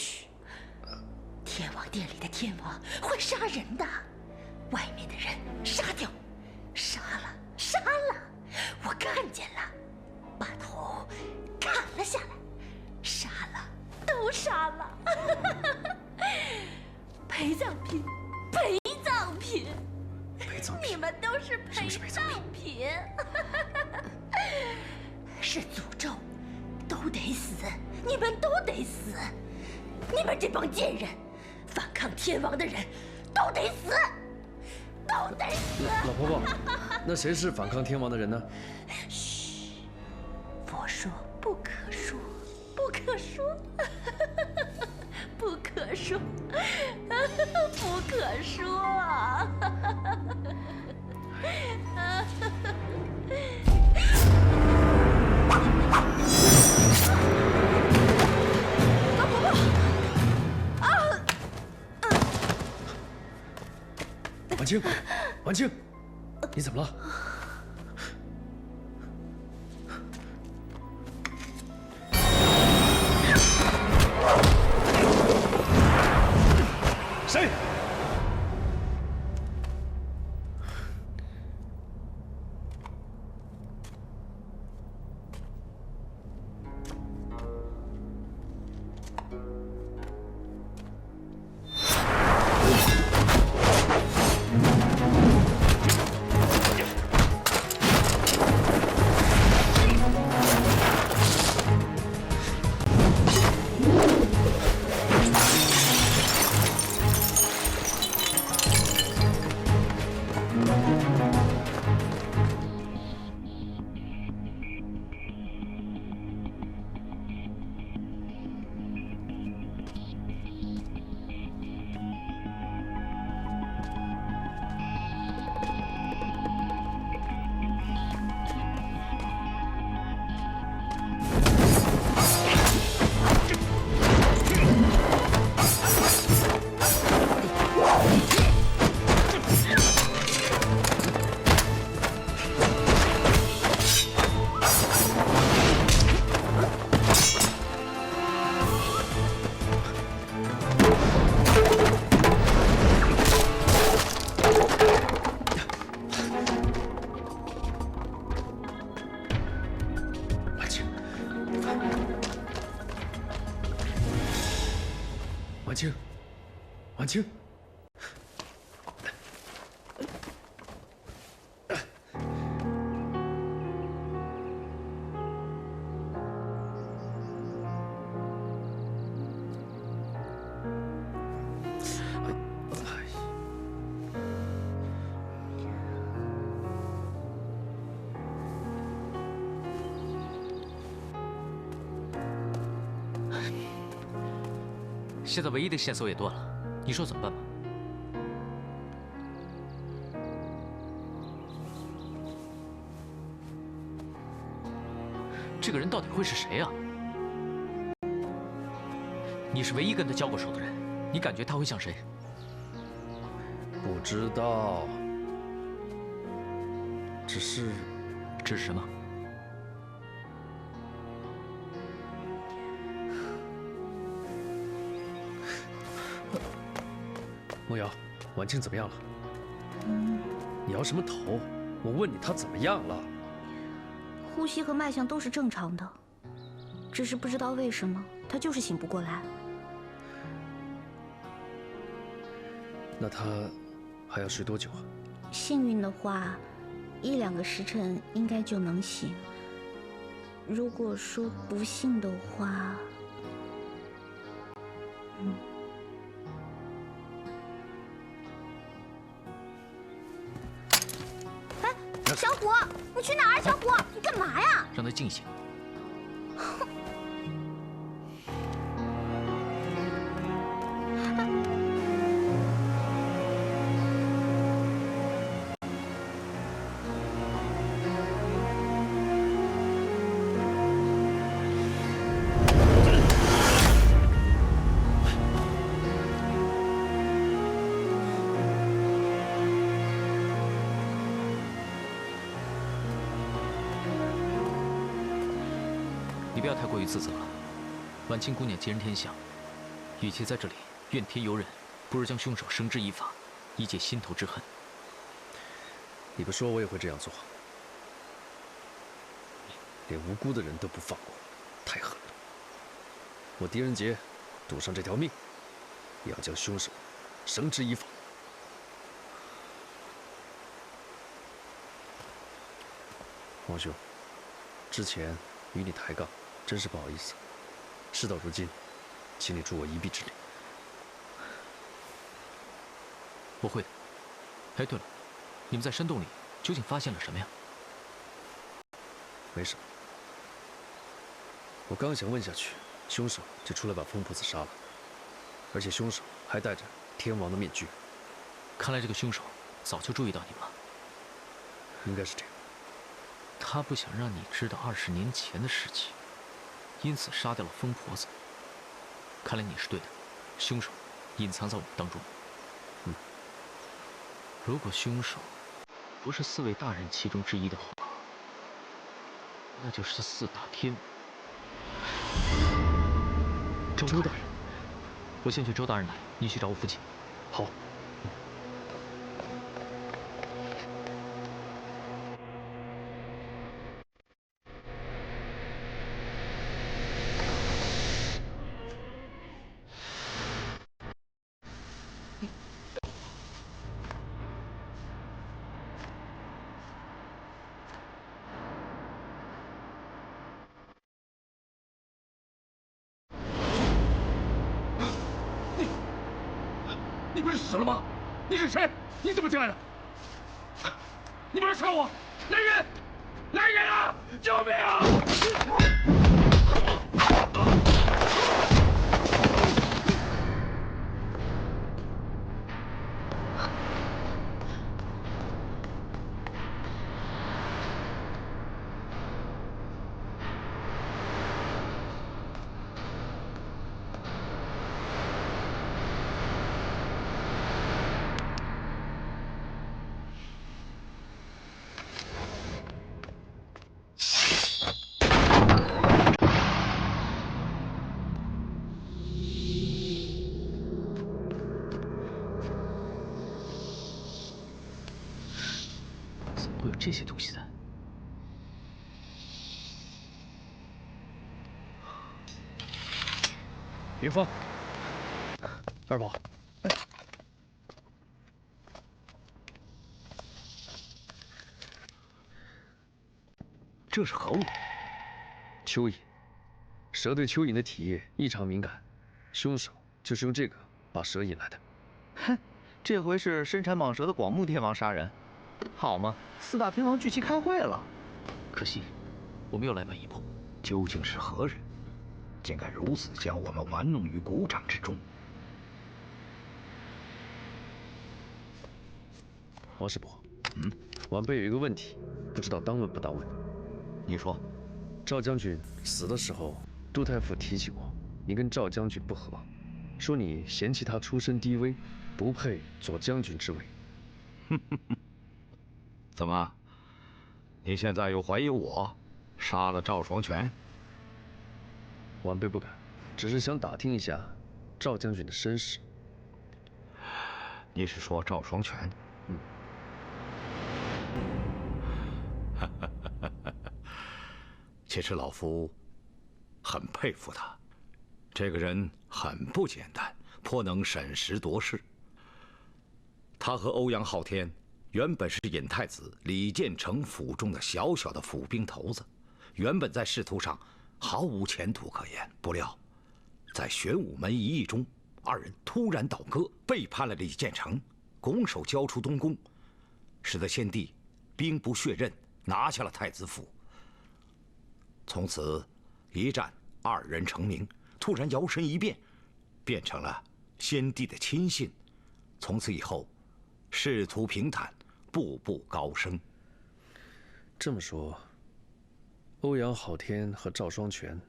天王殿里的天王会杀人的，外面的人杀掉，杀了，我看见了，把头砍了下来，杀了，都杀了。陪葬品，你们都是陪葬品，是诅咒，都得死，你们都得死，你们这帮贱人，反抗天王的人都得死，都得死。
老婆婆，那谁是反抗天王的人呢？
嘘，佛说不可说，不可说，不可说，不可说。
老婆婆，
婉清，婉清，你怎么了？谁？婉清，婉清，
现在唯一的线索也断了，你说怎么办吧？这个人到底会是谁啊？你是唯一跟他交过手的人，你感觉他会像谁？
不知道，只是
什么？
梦瑶，婉清怎么样了？你摇什么头？我问你她怎么样了？
呼吸和脉象都是正常的，只是不知道为什么她就是醒不过来。
那她还要睡多久啊？
幸运的话，1、2个时辰应该就能醒。如果说不幸的话，小虎，你去哪儿？小虎，你干嘛呀？
让他静醒。你不要太过于自责了。婉清姑娘吉人天相，与其在这里怨天尤人，不如将凶手绳之以法，以解心头之恨。
你不说，我也会这样做。连无辜的人都不放过，太狠了。我狄仁杰赌上这条命，也要将凶手绳之以法。王兄，之前与你抬杠，真是不好意思。事到如今，请你助我一臂之力。
我会的。哎，对了，你们在山洞里究竟发现了什么呀？
没什么。我刚想问下去，凶手就出来把疯婆子杀了，而且凶手还戴着天王的面具。
看来这个凶手早就注意到你们了。
应该是这样。
他不想让你知道20年前的事情，因此杀掉了疯婆子。看来你是对的，凶手隐藏在我们当中。如果凶手不是4位大人其中之一的话，那就是4大天王。周大人，我先去周大人那里，你去找我父亲。
好。
你不是死了吗？你是谁？你怎么进来的？你不要杀我！来人！来人啊！救命啊！
会有这些东西的。
云峰，二宝，
这是何物？
蚯蚓。蛇对蚯蚓的体液异常敏感，凶手就是用这个把蛇引来的。
哼，这回是身缠蟒蛇的广目天王杀人，好嘛，4大天王聚齐开会了。
可惜，我们又来晚一步。
究竟是何人，竟敢如此将我们玩弄于股掌之中？
王师伯，晚辈有一个问题，不知道当问不当问。
你说，
赵将军死的时候，杜太傅提起过你跟赵将军不和，说你嫌弃他出身低微，不配做将军之位。
怎么？你现在又怀疑我杀了赵双全？
晚辈不敢，只是想打听一下赵将军的身世。
你是说赵双全？其实老夫很佩服他，这个人很不简单，颇能审时度势。他和欧阳昊天原本是尹太子李建成府中的小小的府兵头子，原本在仕途上毫无前途可言。不料，在玄武门一役中，二人突然倒戈，背叛了李建成，拱手交出东宫，使得先帝兵不血刃，拿下了太子府。从此一战，二人成名，突然摇身一变，变成了先帝的亲信。从此以后，仕途平坦，步步高升。
这么说，欧阳昊天和赵双全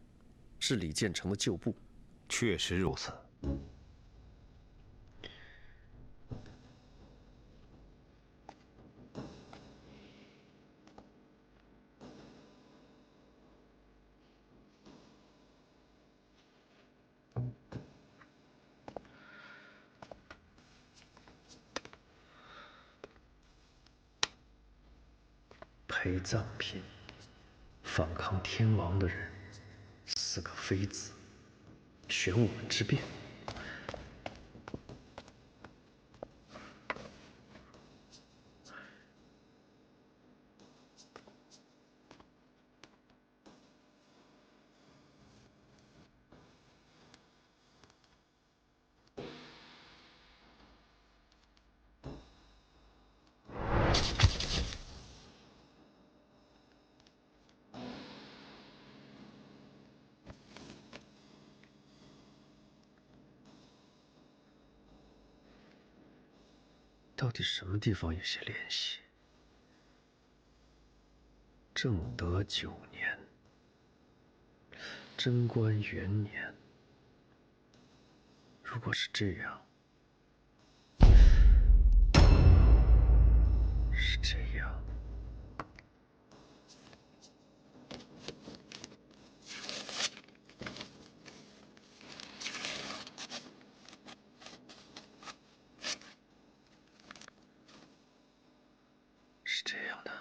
是李建成的旧部？
确实如此。
陪葬品，反抗天王的人，4个妃子，玄武门之变。到底什么地方有些联系？正德9年，贞观元年。如果是这样，是这样。是这样的。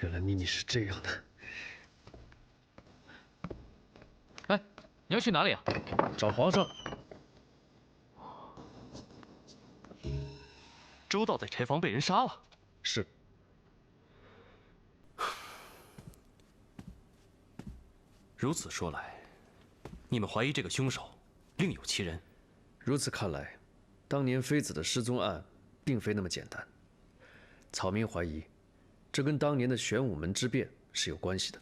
原来秘密是这样的。
哎，你要去哪里啊？
找皇上。
周道在柴房被人杀了。
是。
如此说来，你们怀疑这个凶手另有其人。
如此看来，当年妃子的失踪案并非那么简单。草民怀疑，这跟当年的玄武门之变是有关系的。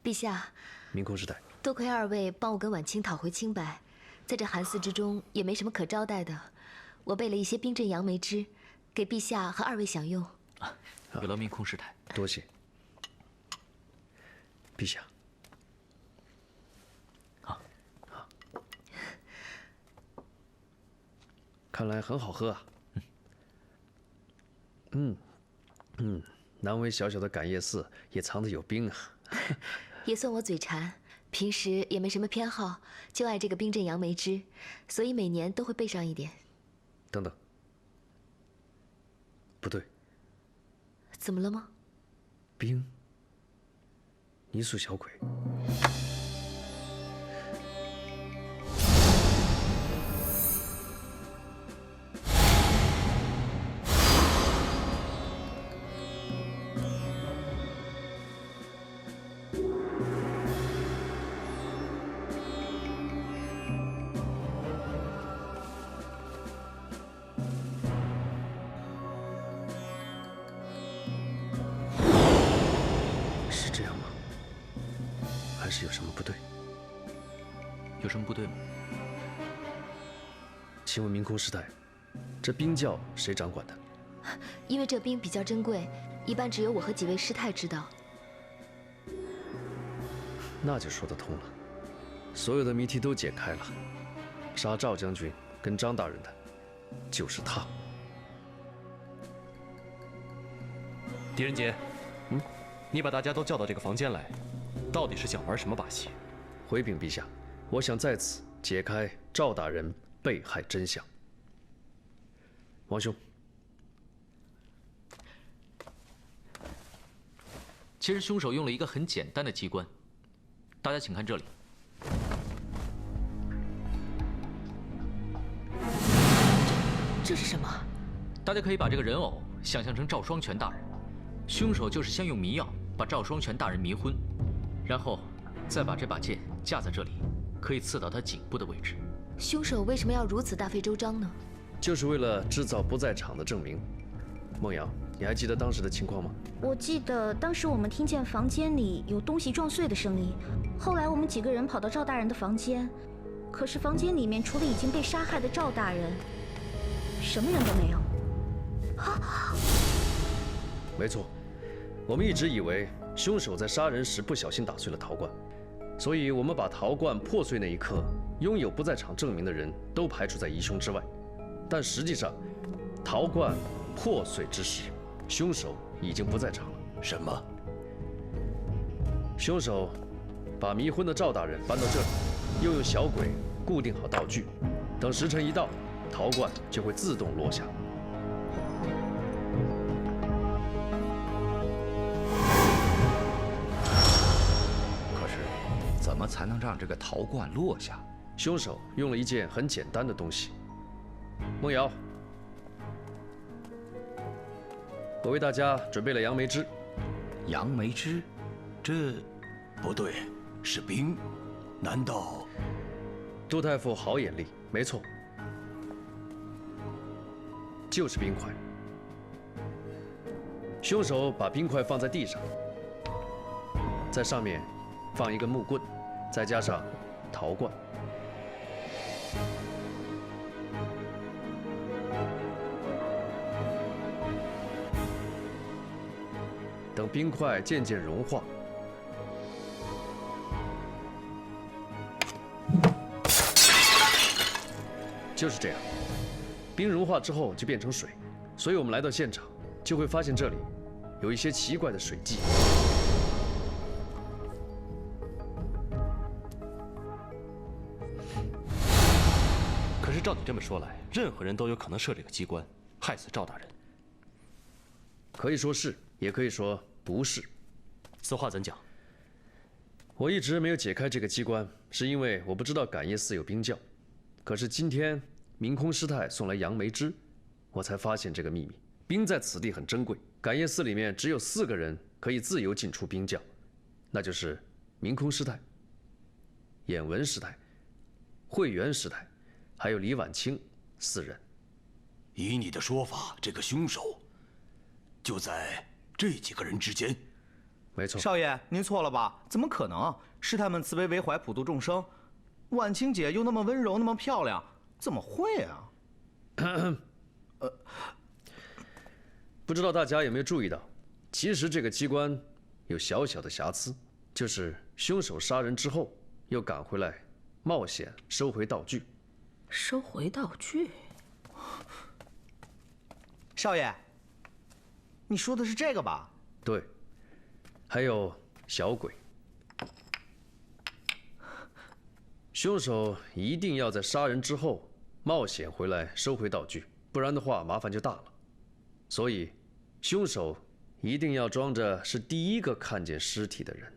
陛下，
明空师太，
多亏2位帮我跟婉清讨回清白，在这寒寺之中也没什么可招待的，我备了一些冰镇杨梅汁，给陛下和2位享用。
有劳明空师太，
多谢。陛下。看来很好喝啊。难为小小的感业寺也藏得有冰啊。
也算我嘴馋，平时也没什么偏好，就爱这个冰镇杨梅汁，所以每年都会备上一点。
等等，不对。
怎么了吗？
冰。泥塑小鬼。是有什么不对？
有什么不对吗？
请问明空师太，这冰窖谁掌管的？
因为这冰比较珍贵，一般只有我和几位师太知道。
那就说得通了，所有的谜题都解开了。杀赵将军跟张大人的，就是他。
狄仁杰，你把大家都叫到这个房间来。到底是想玩什么把戏？
回禀陛下，我想在此解开赵大人被害真相。王兄，
其实凶手用了一个很简单的机关，大家请看这里。
这是什么？
大家可以把这个人偶想象成赵双全大人，凶手就是先用迷药把赵双全大人迷昏。然后，再把这把剑架在这里，可以刺到他颈部的位置。
凶手为什么要如此大费周章呢？
就是为了制造不在场的证明。孟阳，你还记得当时的情况吗？
我记得当时我们听见房间里有东西撞碎的声音，后来我们几个人跑到赵大人的房间，可是房间里面除了已经被杀害的赵大人，什么人都没有。啊！
没错，我们一直以为。凶手在杀人时不小心打碎了陶罐，所以我们把陶罐破碎那一刻，拥有不在场证明的人都排除在疑凶之外。但实际上，陶罐破碎之时，凶手已经不在场了。
什么？
凶手把迷昏的赵大人搬到这里，又用小鬼固定好道具，等时辰一到，陶罐就会自动落下。
可是，怎么才能让这个陶罐落下？
凶手用了一件很简单的东西。梦瑶，我为大家准备了杨梅汁。
杨梅汁，这
不对，是冰，难道？
杜太傅好眼力，没错，就是冰块。凶手把冰块放在地上，在上面放一根木棍，再加上陶罐。等冰块渐渐融化，就是这样。冰融化之后就变成水，所以我们来到现场就会发现这里有一些奇怪的水迹。
可是照你这么说来，任何人都有可能设这个机关，害死赵大人。
可以说是，也可以说不是。
此话怎讲？
我一直没有解开这个机关，是因为我不知道感业寺有冰窖。可是今天明空师太送来杨梅汁，我才发现这个秘密。冰在此地很珍贵，感业寺里面只有4个人可以自由进出冰窖，那就是明空师太、眼文师太、慧元师太，还有李婉清4人。
以你的说法，这个凶手就在这几个人之间。
没错，
少爷，您错了吧？怎么可能？师太们慈悲为怀，普度众生。婉清姐又那么温柔，那么漂亮，怎么会啊？
不知道大家有没有注意到，其实这个机关有小小的瑕疵，就是凶手杀人之后又赶回来，冒险收回道具。
收回道具？
少爷，你说的是这个吧？
对，还有小鬼。凶手一定要在杀人之后冒险回来收回道具，不然的话麻烦就大了。所以，凶手一定要装着是第一个看见尸体的人。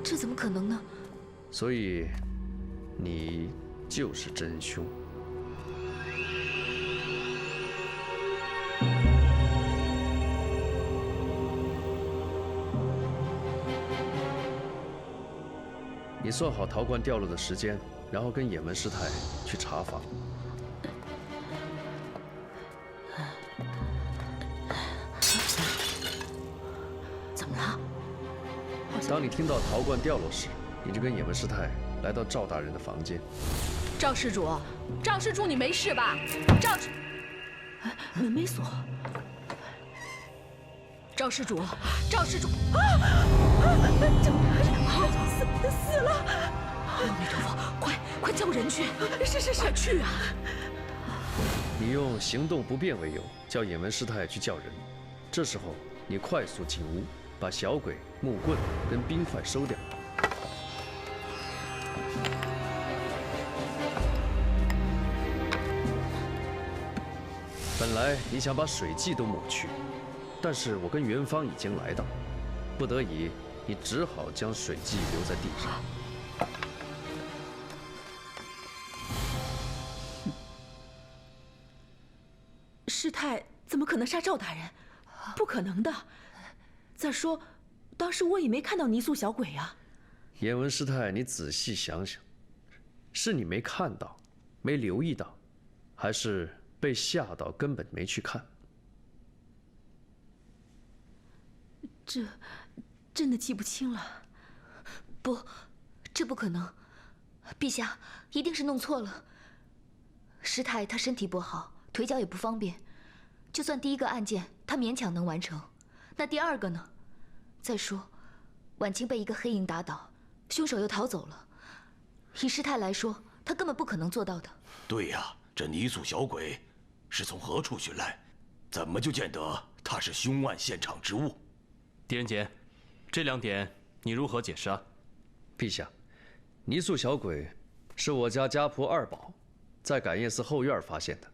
这怎么可能呢？
所以，你就是真凶。你算好陶罐掉落的时间，然后跟眼文师太去查访。
怎么了？
当你听到陶罐掉落时，你就跟眼文师太来到赵大人的房间。
赵施主，赵施主，你没事吧？赵，门没锁。赵施主，赵施主，死了！阿弥陀佛，快叫人去！是，快去啊！
你用行动不便为由，叫眼文师太去叫人。这时候，你快速进屋，把小鬼、木棍跟冰块收掉。本来你想把水迹都抹去，但是我跟元芳已经来到，不得已，你只好将水迹留在地上。
师太怎么可能杀赵大人？不可能的。再说，当时我也没看到泥塑小鬼呀。
眼文师太，你仔细想想，是你没看到，没留意到，还是被吓到根本没去看？
这真的记不清了。
不，这不可能。陛下一定是弄错了。师太她身体不好，腿脚也不方便，就算第一个案件她勉强能完成，那第2个呢？再说，婉清被一个黑影打倒，凶手又逃走了。以师太来说，她根本不可能做到的。
对呀，这泥塑小鬼是从何处寻来？怎么就见得他是凶案现场之物？
狄仁杰，这2点你如何解释啊？
陛下，泥塑小鬼是我家家仆二宝在感业寺后院发现的。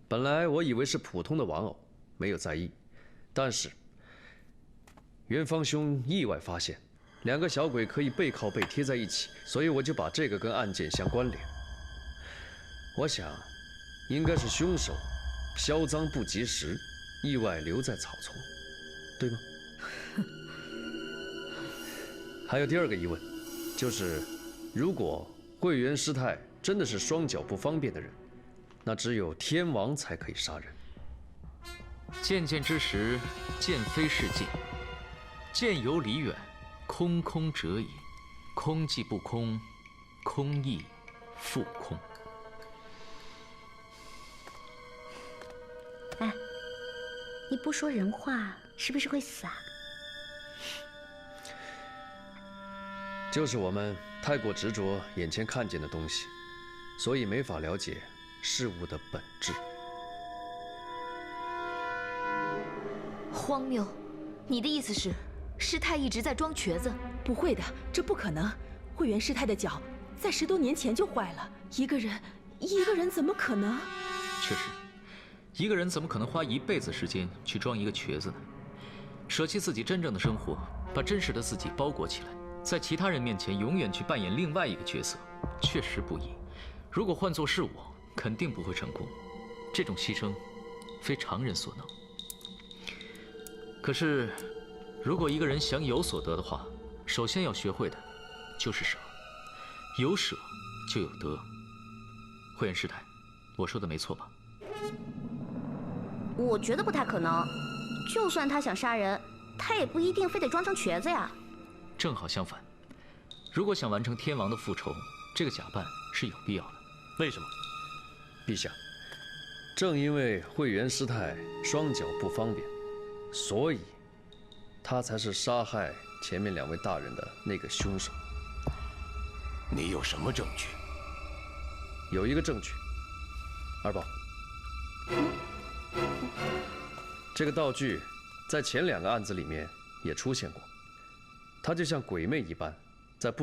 本来我以为是普通的玩偶，没有在意。但是元芳兄意外发现2个小鬼可以背靠背贴在一起，所以我就把这个跟案件相关联。我想，应该是凶手销赃不及时，意外留在草丛，对吗？还有第2个疑问，就是如果慧元师太真的是双脚不方便的人，那只有天王才可以杀人。
渐渐之时，渐非是渐；渐由离远，空空者矣。空既不空，空亦复空。
哎，你不说人话，是不是会死啊？
就是我们太过执着眼前看见的东西，所以没法了解事物的本质。
荒谬！你的意思是，师太一直在装瘸子？
不会的，这不可能。慧元师太的脚在10多年前就坏了，一个人怎么可能？
确实，一个人怎么可能花一辈子时间去装一个瘸子呢？舍弃自己真正的生活，把真实的自己包裹起来，在其他人面前永远去扮演另外一个角色，确实不易。如果换作是我，肯定不会成功。这种牺牲，非常人所能。可是，如果一个人想有所得的话，首先要学会的就是舍。有舍就有得。慧元师太，我说的没错吧？
我觉得不太可能。就算他想杀人，他也不一定非得装成瘸子呀。
正好相反，如果想完成天王的复仇，这个假扮是有必要的。
为什么？
陛下，正因为慧元师太双脚不方便，所以他才是杀害前面2位大人的那个凶手。
你有什么证据？
有一个证据，二宝，这个道具在前2个案子里面也出现过，它就像鬼魅一般，